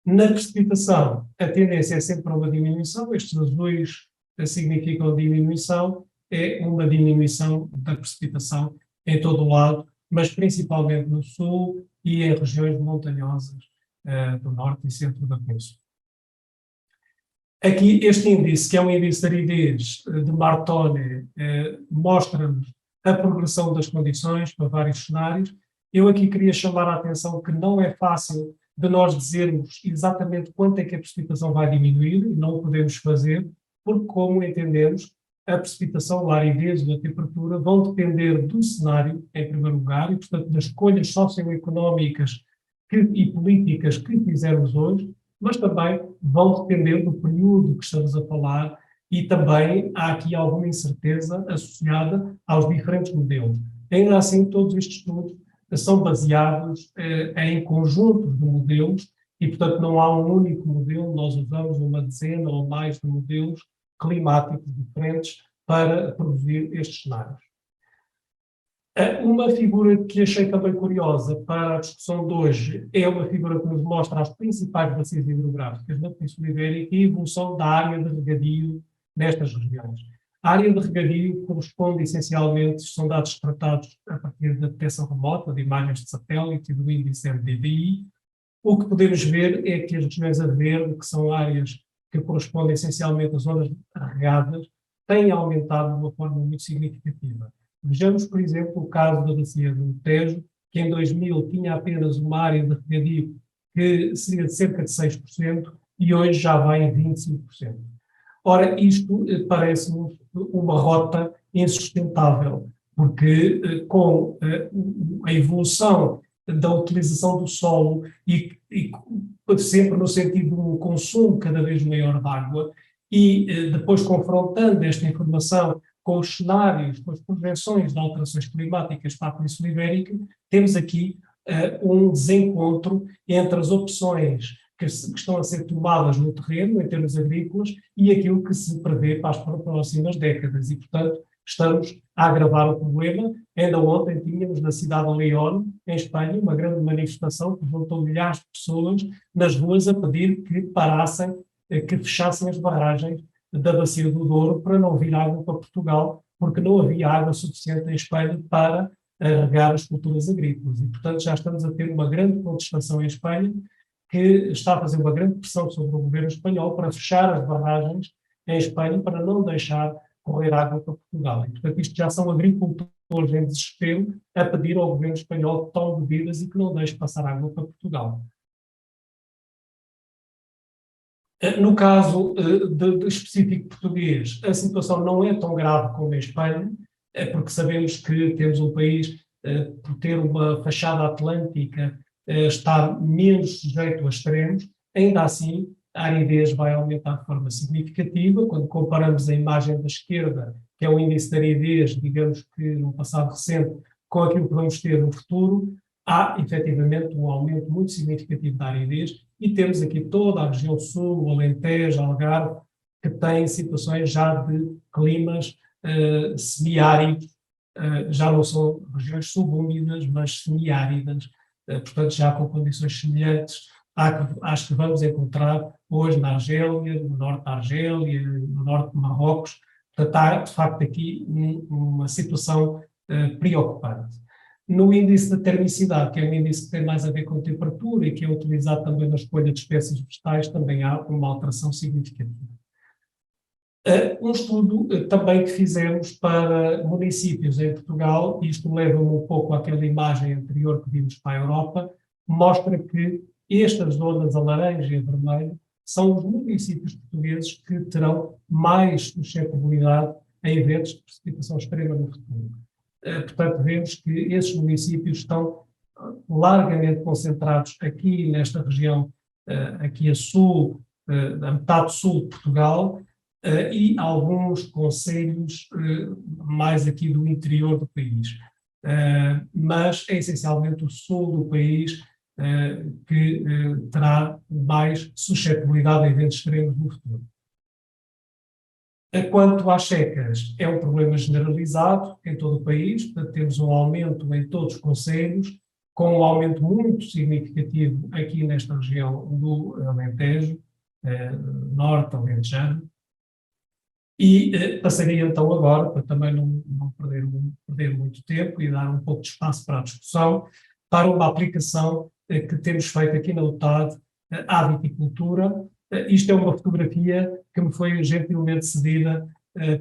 Na precipitação, a tendência é sempre para uma diminuição. Estes azuis significam diminuição, é uma diminuição da precipitação em todo o lado, mas principalmente no sul e em regiões montanhosas do norte e centro da península. Aqui este índice, que é um índice de aridez de Martone, mostra-nos a progressão das condições para vários cenários. Eu aqui queria chamar a atenção que não é fácil de nós dizermos exatamente quanto é que a precipitação vai diminuir, e não o podemos fazer, porque, como entendemos, a precipitação, a aridez e a temperatura vão depender do cenário, em primeiro lugar, e, portanto, das escolhas socioeconómicas e políticas que fizermos hoje, mas também vão depender do período que estamos a falar, e também há aqui alguma incerteza associada aos diferentes modelos. Ainda assim, todos estes estudos são baseados em conjuntos de modelos e, portanto, não há um único modelo, nós usamos uma dezena ou mais de modelos climáticos diferentes para produzir estes cenários. Uma figura que achei também curiosa para a discussão de hoje é uma figura que nos mostra as principais bacias hidrográficas na Península Ibérica e a evolução da área de regadio nestas regiões. A área de regadio corresponde essencialmente, são dados tratados a partir da detecção remota, de imagens de satélite e do índice MDVI. O que podemos ver é que as regiões a verde, que são áreas que correspondem essencialmente às zonas regadas, têm aumentado de uma forma muito significativa. Vejamos, por exemplo, o caso da bacia do Tejo, que em 2000 tinha apenas uma área de regadio que seria de cerca de 6%, e hoje já vai em 25%. Ora, isto parece-nos uma rota insustentável, porque com a evolução da utilização do solo e sempre no sentido de um consumo cada vez maior de água, e depois confrontando esta informação com os cenários, com as projeções de alterações climáticas para a Península Ibérica, temos aqui um desencontro entre as opções que estão a ser tomadas no terreno, em termos agrícolas, e aquilo que se prevê para as próximas décadas. E, portanto, estamos a agravar o problema. Ainda ontem tínhamos na cidade de León, em Espanha, uma grande manifestação que juntou milhares de pessoas nas ruas a pedir que parassem, que fechassem as barragens da bacia do Douro para não vir água para Portugal, porque não havia água suficiente em Espanha para regar as culturas agrícolas. E, portanto, já estamos a ter uma grande contestação em Espanha, que está a fazer uma grande pressão sobre o governo espanhol para fechar as barragens em Espanha, para não deixar correr água para Portugal. E, portanto, isto já são agricultores em desespero a pedir ao governo espanhol que tome medidas e que não deixe passar água para Portugal. No caso de específico português, a situação não é tão grave como em Espanha, porque sabemos que temos um país, por ter uma fachada atlântica, está menos sujeito a extremos. Ainda assim, a aridez vai aumentar de forma significativa. Quando comparamos a imagem da esquerda, que é o índice de aridez, digamos que no passado recente, com aquilo que vamos ter no futuro, há efetivamente um aumento muito significativo da aridez, e temos aqui toda a região sul, o Alentejo, Algarve, que tem situações já de climas semiáridos, já não são regiões subúmidas, mas semiáridas, portanto já com condições semelhantes às que vamos encontrar hoje na Argélia, no norte da Argélia, no norte de Marrocos. Portanto, há de facto aqui uma situação preocupante. No índice de termicidade, que é um índice que tem mais a ver com temperatura e que é utilizado também na escolha de espécies vegetais, também há uma alteração significativa. Um estudo também que fizemos para municípios em Portugal, e isto leva-me um pouco àquela imagem anterior que vimos para a Europa, mostra que estas zonas a laranja e a vermelho são os municípios portugueses que terão mais suscetibilidade a eventos de precipitação extrema no futuro. Portanto, vemos que esses municípios estão largamente concentrados aqui nesta região, aqui a sul, a metade sul de Portugal, e alguns concelhos mais aqui do interior do país. Mas é essencialmente o sul do país que terá mais suscetibilidade a eventos extremos no futuro. Quanto às secas, é um problema generalizado em todo o país, portanto, temos um aumento em todos os concelhos, com um aumento muito significativo aqui nesta região do Alentejo, norte alentejano. E passaria então agora, para também não perder muito tempo e dar um pouco de espaço para a discussão, para uma aplicação que temos feito aqui na UTAD à viticultura. Isto é uma fotografia que me foi gentilmente cedida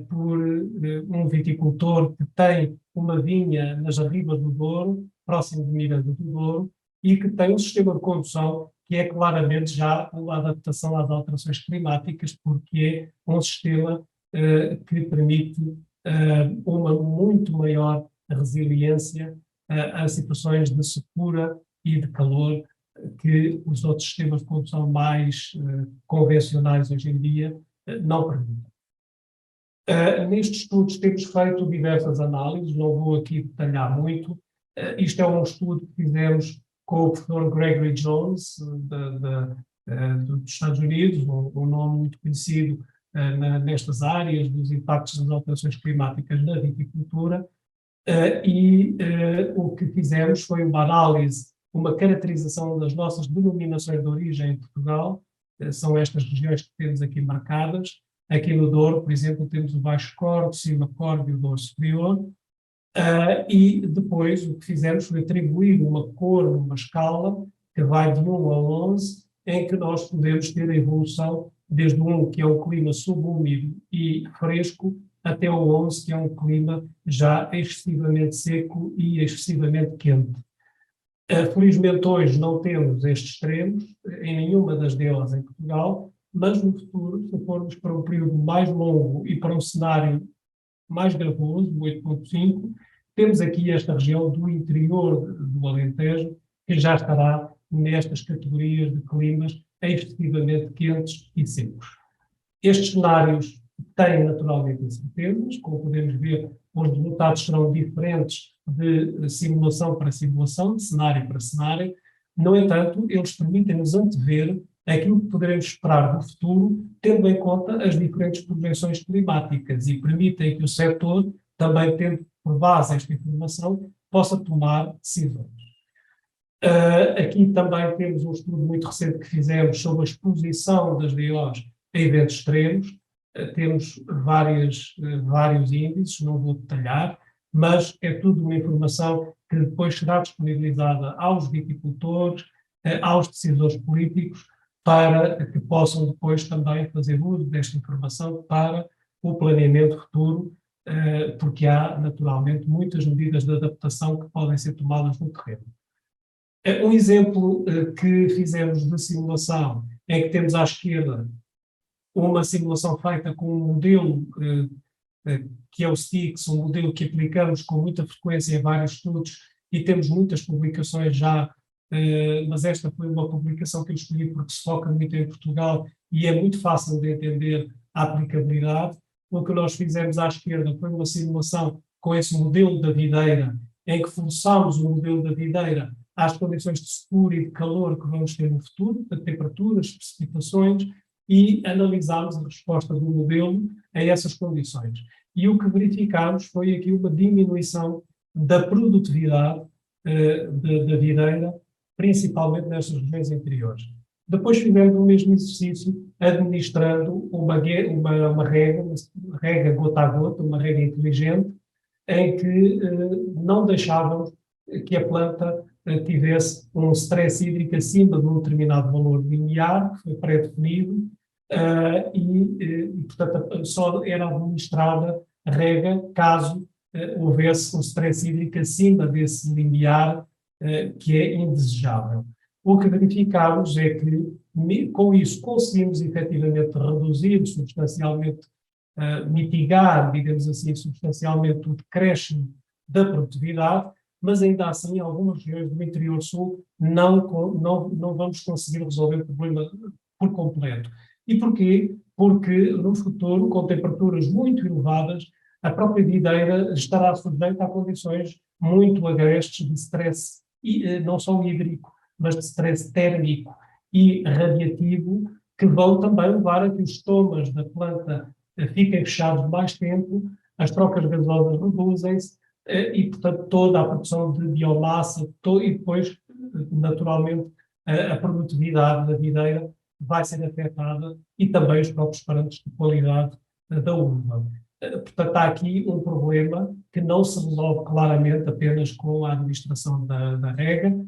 por um viticultor que tem uma vinha nas Arribas do Douro, próximo de Miranda do Douro, e que tem um sistema de condução que é claramente já uma adaptação às alterações climáticas, porque é um sistema que permite uma muito maior resiliência a situações de secura e de calor que os outros sistemas de condução mais convencionais hoje em dia não permitem. Nestes estudos temos feito diversas análises, não vou aqui detalhar muito. Isto é um estudo que fizemos com o professor Gregory Jones, dos Estados Unidos, um nome muito conhecido nestas áreas dos impactos das alterações climáticas na viticultura, o que fizemos foi uma análise, uma caracterização das nossas denominações de origem em Portugal. São estas regiões que temos aqui marcadas. Aqui no Douro, por exemplo, temos o Baixo Cordo, Cima Cordo e o Douro Superior, e depois o que fizemos foi atribuir uma cor numa escala que vai de 1 a 11, em que nós podemos ter a evolução desde o 1, que é um clima subúmido e fresco, até o 11, que é um clima já excessivamente seco e excessivamente quente. Felizmente hoje não temos estes extremos em nenhuma das DOs em Portugal, mas no futuro, se formos para um período mais longo e para um cenário mais gravoso, o 8.5, temos aqui esta região do interior do Alentejo, que já estará nestas categorias de climas excessivamente quentes e secos. Estes cenários têm naturalmente incertezas, como podemos ver, os resultados serão diferentes de simulação para simulação, de cenário para cenário. No entanto, eles permitem-nos antever aquilo que poderemos esperar do futuro, tendo em conta as diferentes projeções climáticas, e permitem que o setor, também tendo por base esta informação, possa tomar decisões. Aqui também temos um estudo muito recente que fizemos sobre a exposição das DOs a eventos extremos. Temos vários índices, não vou detalhar, mas é tudo uma informação que depois será disponibilizada aos viticultores, aos decisores políticos, para que possam depois também fazer uso desta informação para o planeamento futuro, porque há naturalmente muitas medidas de adaptação que podem ser tomadas no terreno. Um exemplo que fizemos de simulação é que temos à esquerda uma simulação feita com um modelo que é o STIX, um modelo que aplicamos com muita frequência em vários estudos e temos muitas publicações já, mas esta foi uma publicação que eu escolhi porque se foca muito em Portugal e é muito fácil de entender a aplicabilidade. O que nós fizemos à esquerda foi uma simulação com esse modelo da videira, em que forçámos o modelo da videira às condições de secura e de calor que vamos ter no futuro, de temperaturas, precipitações, e analisámos a resposta do modelo a essas condições. E o que verificámos foi aqui uma diminuição da produtividade da videira, principalmente nestas regiões interiores. Depois fizemos o mesmo exercício administrando uma rega gota a gota, uma rega inteligente, em que não deixávamos que a planta tivesse um stress hídrico acima de um determinado valor linear, que foi pré-definido, portanto, só era administrada a rega caso houvesse um stress hídrico acima desse limiar, que é indesejável. O que verificámos é que, com isso, conseguimos efetivamente reduzir substancialmente, mitigar, digamos assim, substancialmente o decréscimo da produtividade, mas ainda assim, em algumas regiões do interior sul, não vamos conseguir resolver o problema por completo. E porquê? Porque no futuro, com temperaturas muito elevadas, a própria videira estará sujeita a condições muito agrestes de stress, não só hídrico, mas de stress térmico e radiativo, que vão também levar a que os estomas da planta fiquem fechados mais tempo, as trocas gasosas reduzem-se, e, portanto, toda a produção de biomassa, e depois, naturalmente, a produtividade da videira vai ser afetada e também os próprios parâmetros de qualidade da uva. Portanto, há aqui um problema que não se resolve claramente apenas com a administração da rega,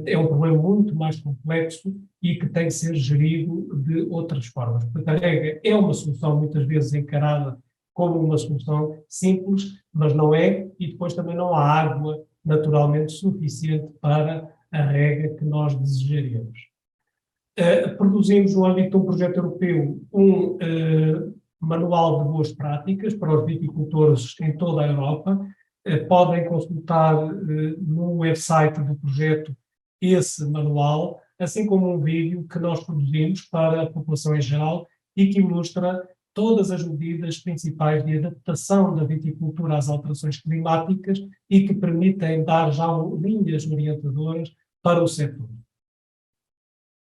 é um problema muito mais complexo e que tem que ser gerido de outras formas. Portanto, a rega é uma solução muitas vezes encarada como uma solução simples, mas não é, e depois também não há água naturalmente suficiente para a rega que nós desejaríamos. Produzimos, no âmbito de um projeto europeu, um manual de boas práticas para os viticultores em toda a Europa. Podem consultar no website do projeto esse manual, assim como um vídeo que nós produzimos para a população em geral e que ilustra todas as medidas principais de adaptação da viticultura às alterações climáticas e que permitem dar já linhas orientadoras para o setor.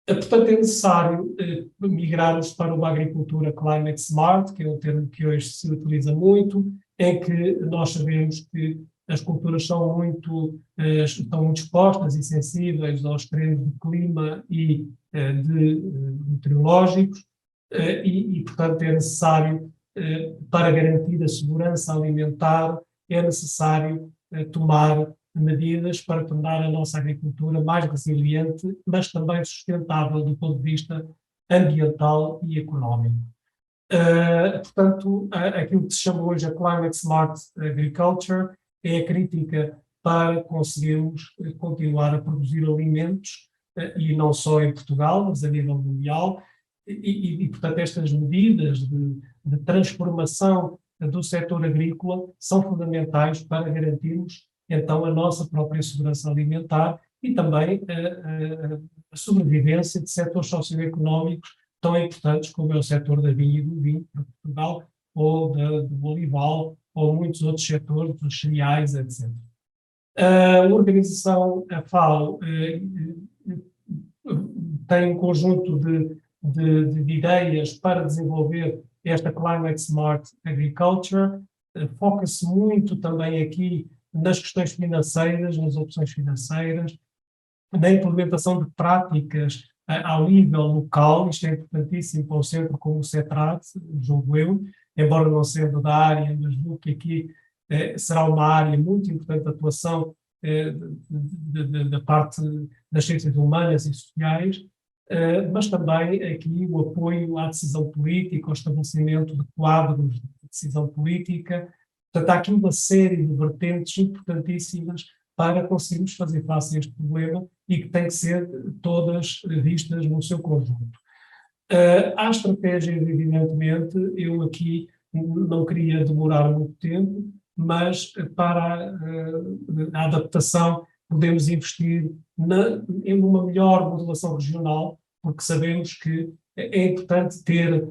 Portanto, é necessário migrarmos para uma agricultura climate smart, que é um termo que hoje se utiliza muito, em que nós sabemos que as culturas estão muito expostas e sensíveis aos extremos de clima e meteorológicos, e, portanto, é necessário, para garantir a segurança alimentar, é necessário tomar medidas para tornar a nossa agricultura mais resiliente, mas também sustentável do ponto de vista ambiental e económico. Portanto, aquilo que se chama hoje a Climate Smart Agriculture é a crítica para conseguirmos continuar a produzir alimentos, e não só em Portugal, mas a nível mundial, portanto, estas medidas de transformação do setor agrícola são fundamentais para garantirmos, então, a nossa própria segurança alimentar e também a sobrevivência de setores socioeconómicos tão importantes como é o setor da vinha e do vinho para Portugal, ou do olival, ou muitos outros setores, dos cereais, etc. A organização, a FAO, tem um conjunto de ideias para desenvolver esta Climate Smart Agriculture, foca-se muito também aqui nas questões financeiras, nas opções financeiras, na implementação de práticas ao nível local. Isto é importantíssimo para o centro como o CETRAD, julgo eu, embora não sendo da área, mas julgo que aqui será uma área muito importante de atuação da parte das ciências humanas e sociais, mas também aqui o apoio à decisão política, ao estabelecimento de quadros de decisão política. Portanto, há aqui uma série de vertentes importantíssimas para conseguirmos fazer face a este problema e que têm que ser todas vistas no seu conjunto. Há estratégias, evidentemente, eu aqui não queria demorar muito tempo, mas para a adaptação podemos investir em uma melhor modelação regional, porque sabemos que é importante ter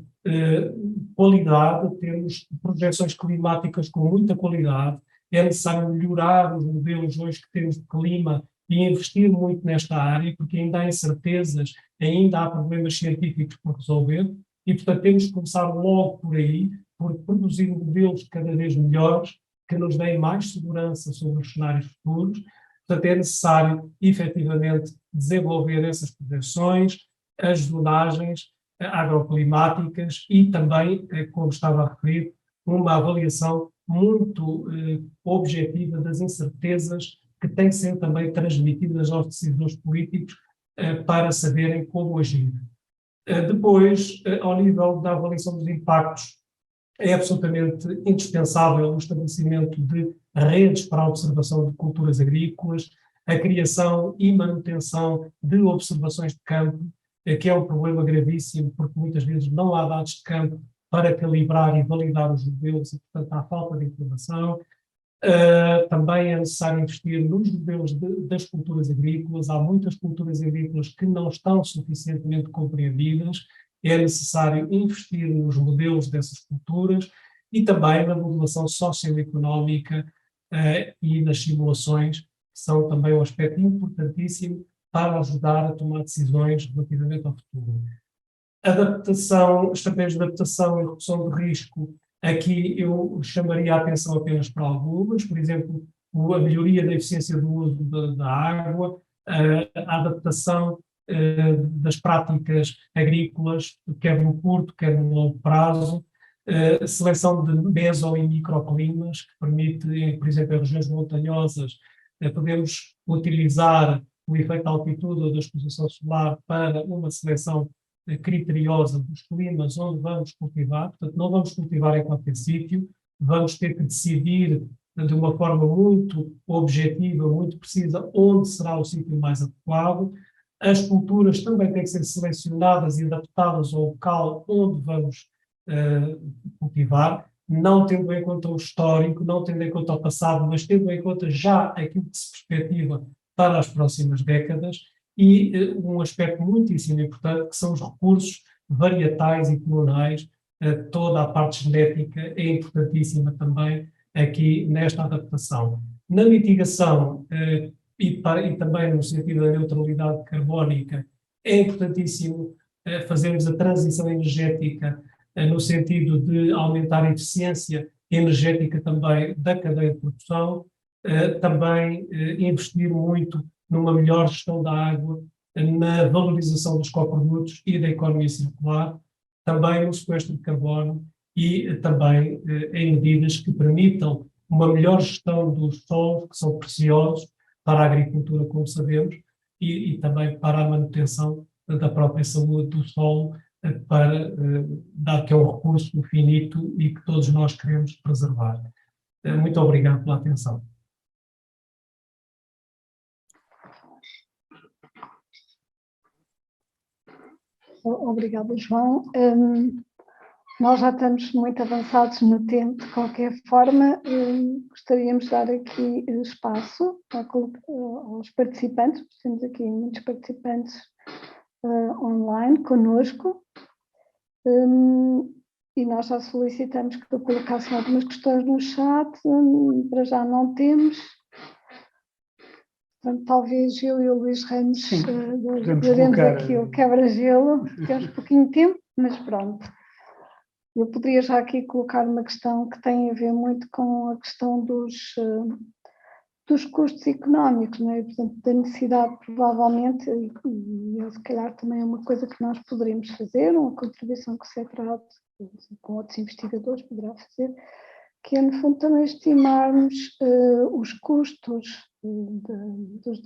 qualidade, temos projeções climáticas com muita qualidade, é necessário melhorar os modelos hoje que temos de clima e investir muito nesta área, porque ainda há incertezas, ainda há problemas científicos por resolver, e portanto temos que começar logo por aí, por produzir modelos cada vez melhores, que nos deem mais segurança sobre os cenários futuros. Portanto, é necessário, efetivamente, desenvolver essas projeções, as zonagens agroclimáticas e também, como estava a referir, uma avaliação muito objetiva das incertezas que têm que ser também transmitidas aos decisores políticos para saberem como agir. Depois, ao nível da avaliação dos impactos, é absolutamente indispensável o estabelecimento de redes para a observação de culturas agrícolas, a criação e manutenção de observações de campo, que é um problema gravíssimo, porque muitas vezes não há dados de campo para calibrar e validar os modelos e, portanto, há falta de informação. Também é necessário investir nos modelos das culturas agrícolas. Há muitas culturas agrícolas que não estão suficientemente compreendidas. É necessário investir nos modelos dessas culturas e também na modelação socioeconómica e nas simulações, que são também um aspecto importantíssimo para ajudar a tomar decisões relativamente ao futuro. Adaptação, estratégias de adaptação e redução de risco, aqui eu chamaria a atenção apenas para algumas, por exemplo, a melhoria da eficiência do uso da água, a adaptação das práticas agrícolas, quer no curto, quer no longo prazo, seleção de meso- e microclimas, que permite, por exemplo, em regiões montanhosas, podemos utilizar o efeito de altitude ou da exposição solar para uma seleção criteriosa dos climas onde vamos cultivar. Portanto, não vamos cultivar em qualquer sítio, vamos ter que decidir de uma forma muito objetiva, muito precisa, onde será o sítio mais adequado. As culturas também têm que ser selecionadas e adaptadas ao local onde vamos cultivar, não tendo em conta o histórico, não tendo em conta o passado, mas tendo em conta já aquilo que se perspectiva para as próximas décadas. E um aspecto muitíssimo importante, que são os recursos varietais e clonais. Toda a parte genética é importantíssima também aqui nesta adaptação. Na mitigação e também no sentido da neutralidade carbónica, é importantíssimo fazermos a transição energética no sentido de aumentar a eficiência energética também da cadeia de produção, também investir muito numa melhor gestão da água, na valorização dos coprodutos e da economia circular, também no sequestro de carbono e também em medidas que permitam uma melhor gestão dos solos, que são preciosos para a agricultura, como sabemos, e também para a manutenção da própria saúde do solo, dado que é um recurso finito e que todos nós queremos preservar. Muito obrigado pela atenção. Obrigada, João. Nós já estamos muito avançados no tempo, de qualquer forma, gostaríamos de dar aqui espaço aos participantes, temos aqui muitos participantes online conosco, e nós já solicitamos que colocassem algumas questões no chat, para já não temos. Portanto, talvez eu e o Luís Ramos daremos aqui o quebra-gelo, temos pouquinho tempo, mas pronto. Eu poderia já aqui colocar uma questão que tem a ver muito com a questão dos custos económicos, não é? Portanto, da necessidade, provavelmente, e se calhar também é uma coisa que nós poderíamos fazer, uma contribuição que o CETRAD, com outros investigadores, poderá fazer, que é, no fundo, também estimarmos os custos dos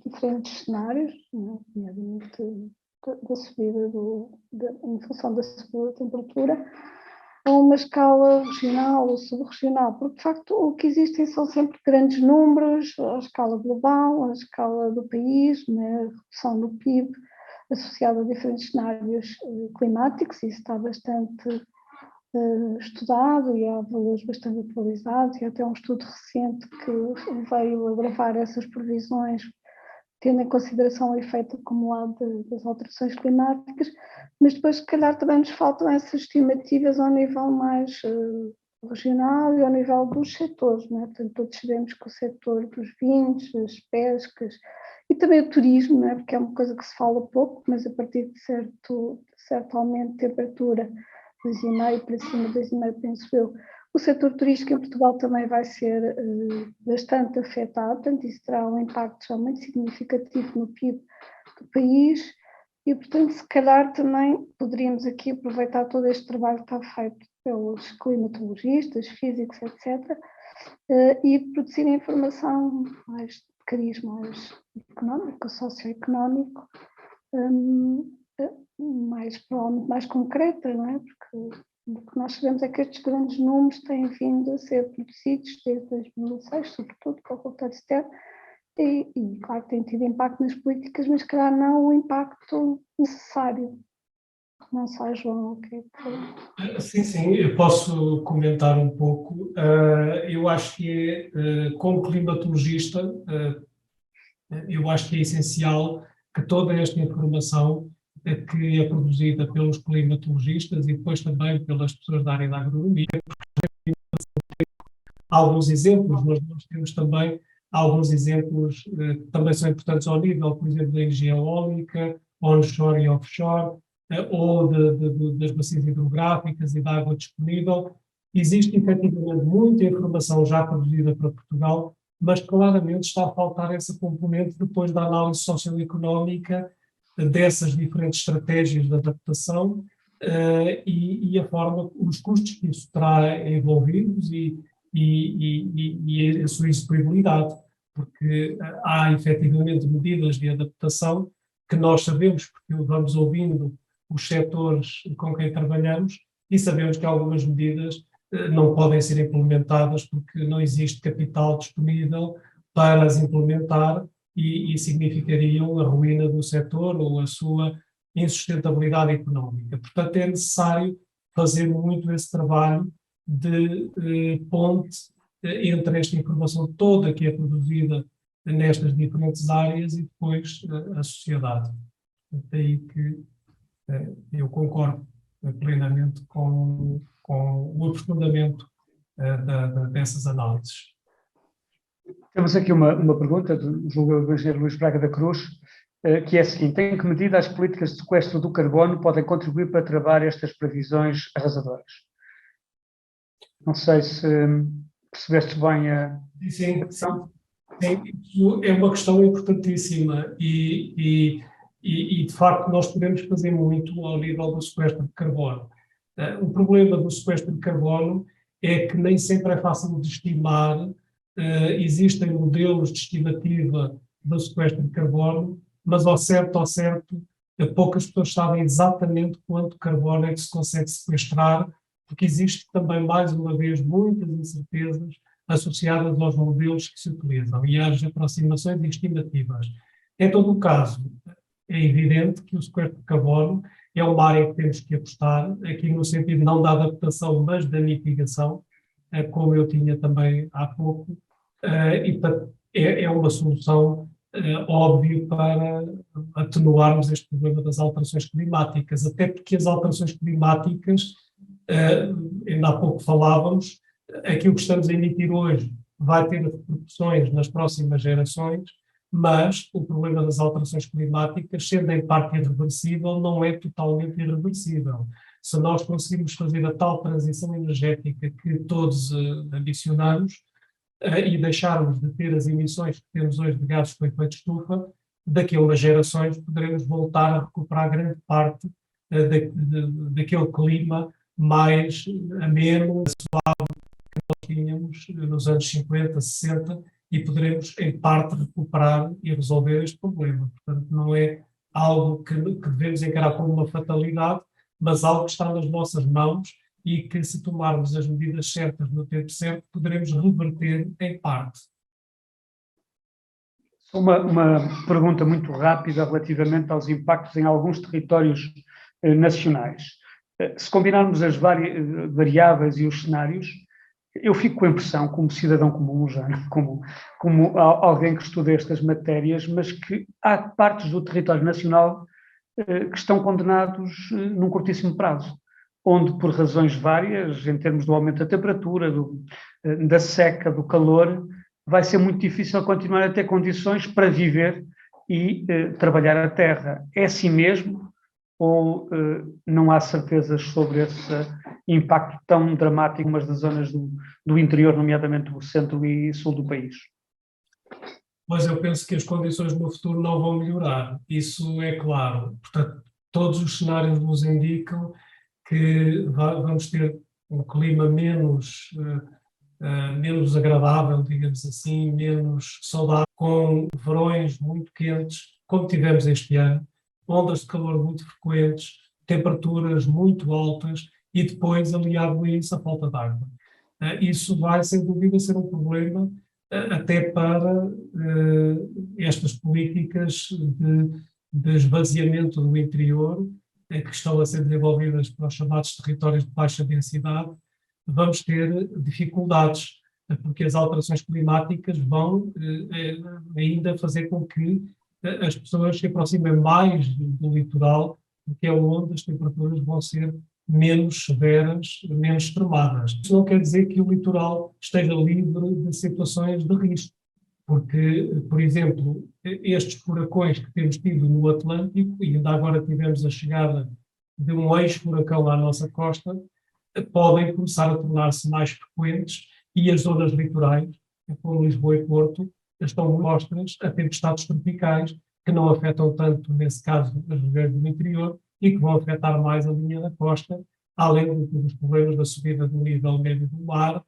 diferentes cenários, nomeadamente da subida, em função da subida da temperatura, a uma escala regional ou subregional, porque de facto o que existem são sempre grandes números, a escala global, a escala do país, né, a redução do PIB associada a diferentes cenários climáticos, isso está bastante estudado e há valores bastante atualizados, e até um estudo recente que veio agravar essas previsões, tendo em consideração o efeito acumulado das alterações climáticas, mas depois, se calhar, também nos faltam essas estimativas ao nível mais regional e ao nível dos setores, não é? Portanto, todos sabemos que o setor dos vinhos, as pescas e também o turismo, não é? Porque é uma coisa que se fala pouco, mas a partir de certo aumento de temperatura, 2,5 para cima, 2,5 penso eu, o setor turístico em Portugal também vai ser bastante afetado, portanto isso terá um impacto já muito significativo no PIB do país e, portanto, se calhar também poderíamos aqui aproveitar todo este trabalho que está feito pelos climatologistas, físicos, etc., e produzir informação mais de cariz mais económico, socioeconómico, provavelmente mais concreta, não é? Porque o que nós sabemos é que estes grandes números têm vindo a ser produzidos desde 2006, sobretudo com o resultado externo, e claro que têm tido impacto nas políticas, mas se calhar não o impacto necessário. Não sei, João, o que é que... Sim, eu posso comentar um pouco. Eu acho que como climatologista, eu acho que é essencial que toda esta informação que é produzida pelos climatologistas e depois também pelas pessoas da área da agronomia, alguns exemplos, mas nós temos também alguns exemplos que também são importantes ao nível, por exemplo, da energia eólica, onshore e offshore, ou das bacias hidrográficas e da água disponível. Existe efetivamente muita informação já produzida para Portugal, mas claramente está a faltar essa componente depois da análise socioeconómica dessas diferentes estratégias de adaptação e a forma, os custos que isso terá envolvidos e a sua execuibilidade, porque há efetivamente medidas de adaptação que nós sabemos, porque vamos ouvindo os setores com quem trabalhamos e sabemos que algumas medidas não podem ser implementadas porque não existe capital disponível para as implementar e significariam a ruína do setor ou a sua insustentabilidade económica. Portanto, é necessário fazer muito esse trabalho de ponte entre esta informação toda que é produzida nestas diferentes áreas e depois a sociedade. Daí que eu concordo plenamente com o aprofundamento dessas análises. Temos aqui uma pergunta do engenheiro Luís Braga da Cruz, que é a seguinte: em que medida as políticas de sequestro do carbono podem contribuir para travar estas previsões arrasadoras? Não sei se percebeste bem a questão. Sim, isso é uma questão importantíssima e de facto nós podemos fazer muito ao nível do sequestro de carbono. O problema do sequestro de carbono é que nem sempre é fácil de estimar. Existem modelos de estimativa do sequestro de carbono, mas ao certo, poucas pessoas sabem exatamente quanto carbono é que se consegue sequestrar, porque existe também, mais uma vez, muitas incertezas associadas aos modelos que se utilizam e às aproximações e estimativas. Em todo o caso, é evidente que o sequestro de carbono é uma área que temos que apostar, aqui no sentido não da adaptação, mas da mitigação, como eu tinha também há pouco, e portanto, é uma solução óbvia para atenuarmos este problema das alterações climáticas, até porque as alterações climáticas, ainda há pouco falávamos, aquilo que estamos a emitir hoje vai ter repercussões nas próximas gerações, mas o problema das alterações climáticas, sendo em parte irreversível, não é totalmente irreversível. Se nós conseguirmos fazer a tal transição energética que todos ambicionamos, e deixarmos de ter as emissões que temos hoje de gases com efeito de estufa, daqui a umas gerações poderemos voltar a recuperar grande parte daquele clima mais ameno, suave que nós tínhamos nos anos 50, 60, e poderemos, em parte, recuperar e resolver este problema. Portanto, não é algo que devemos encarar como uma fatalidade, mas algo que está nas nossas mãos e que, se tomarmos as medidas certas no tempo certo, poderemos reverter em parte. Uma pergunta muito rápida relativamente aos impactos em alguns territórios nacionais. Se combinarmos as variáveis e os cenários, eu fico com a impressão, como cidadão comum, já, como alguém que estuda estas matérias, mas que há partes do território nacional que estão condenados num curtíssimo prazo, onde, por razões várias, em termos do aumento da temperatura, da seca, do calor, vai ser muito difícil continuar a ter condições para viver e trabalhar a terra. É assim mesmo? Ou não há certezas sobre esse impacto tão dramático, mas das zonas do interior, nomeadamente do centro e sul do país? Mas eu penso que as condições no futuro não vão melhorar, isso é claro. Portanto, todos os cenários nos indicam que vamos ter um clima menos agradável, digamos assim, menos saudável, com verões muito quentes, como tivemos este ano, ondas de calor muito frequentes, temperaturas muito altas e depois, aliado a isso, a falta de água. Isso vai, sem dúvida, ser um problema até para estas políticas de esvaziamento do interior, que estão a ser desenvolvidas para os chamados territórios de baixa densidade. Vamos ter dificuldades, porque as alterações climáticas vão ainda fazer com que as pessoas se aproximem mais do litoral, porque é onde as temperaturas vão ser menos severas, menos extremadas. Isso não quer dizer que o litoral esteja livre de situações de risco, porque, por exemplo, estes furacões que temos tido no Atlântico, e ainda agora tivemos a chegada de um ex-furacão à nossa costa, podem começar a tornar-se mais frequentes, e as zonas litorais, como Lisboa e Porto, estão expostas a tempestades tropicais, que não afetam tanto, nesse caso, as regiões do interior, e que vão afetar mais a linha da costa, além dos problemas da subida do nível médio do mar,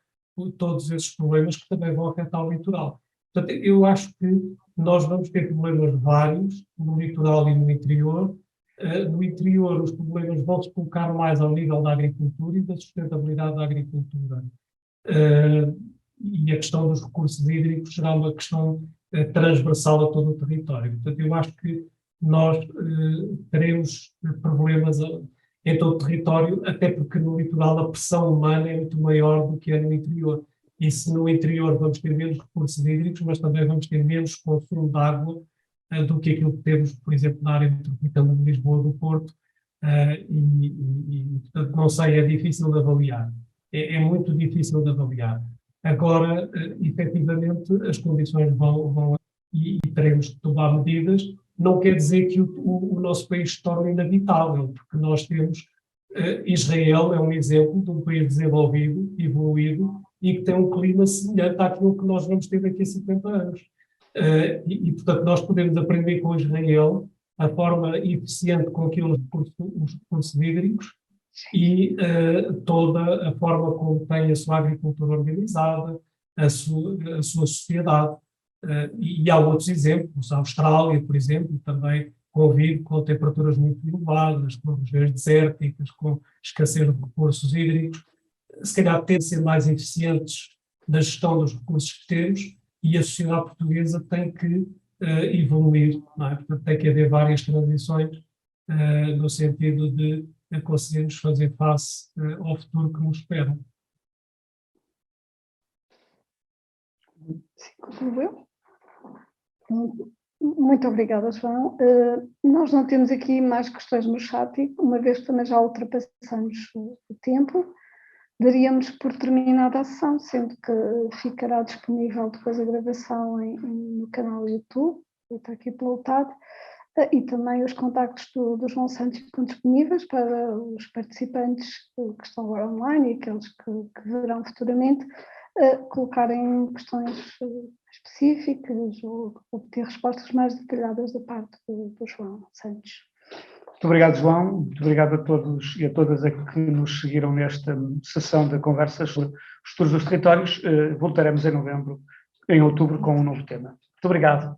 todos esses problemas que também vão afetar o litoral. Portanto, eu acho que nós vamos ter problemas vários no litoral e no interior. No interior, os problemas vão se colocar mais ao nível da agricultura e da sustentabilidade da agricultura. E a questão dos recursos hídricos será uma questão transversal a todo o território. Portanto, eu acho que nós teremos problemas em todo o território, até porque no litoral a pressão humana é muito maior do que é no interior. E se no interior vamos ter menos recursos hídricos, mas também vamos ter menos consumo de água do que aquilo que temos, por exemplo, na área metropolitana de Lisboa, do Porto, portanto, não sei, é difícil de avaliar. É muito difícil de avaliar. Agora, efetivamente, as condições vão e teremos de tomar medidas. Não quer dizer que o nosso país se torne inabitável, porque nós temos, Israel é um exemplo de um país desenvolvido, evoluído, e que tem um clima semelhante àquilo que nós vamos ter daqui a 50 anos. Portanto, nós podemos aprender com Israel a forma eficiente com que os recursos hídricos e toda a forma como tem a sua agricultura organizada, a sua sociedade. E há outros exemplos, a Austrália, por exemplo, também convive com temperaturas muito elevadas, com regiões desérticas, com escassez de recursos hídricos. Se calhar tem de ser mais eficientes na gestão dos recursos que temos, e a sociedade portuguesa tem que evoluir, não é? Portanto, tem que haver várias transições no sentido de conseguirmos fazer face ao futuro que nos espera. Sim, concluiu. Muito obrigada, João. Nós não temos aqui mais questões no chat, uma vez que também já ultrapassamos o tempo, daríamos por terminada a sessão, sendo que ficará disponível depois a gravação no canal do YouTube, está aqui pilotado, e também os contactos do João Santos estão disponíveis para os participantes que estão agora online e aqueles que verão futuramente, colocarem questões específicas ou obter respostas mais detalhadas da parte do João Santos. Muito obrigado, João. Muito obrigado a todos e a todas a que nos seguiram nesta sessão de conversas sobre os futuros dos territórios. Voltaremos em outubro com um novo tema. Muito obrigado.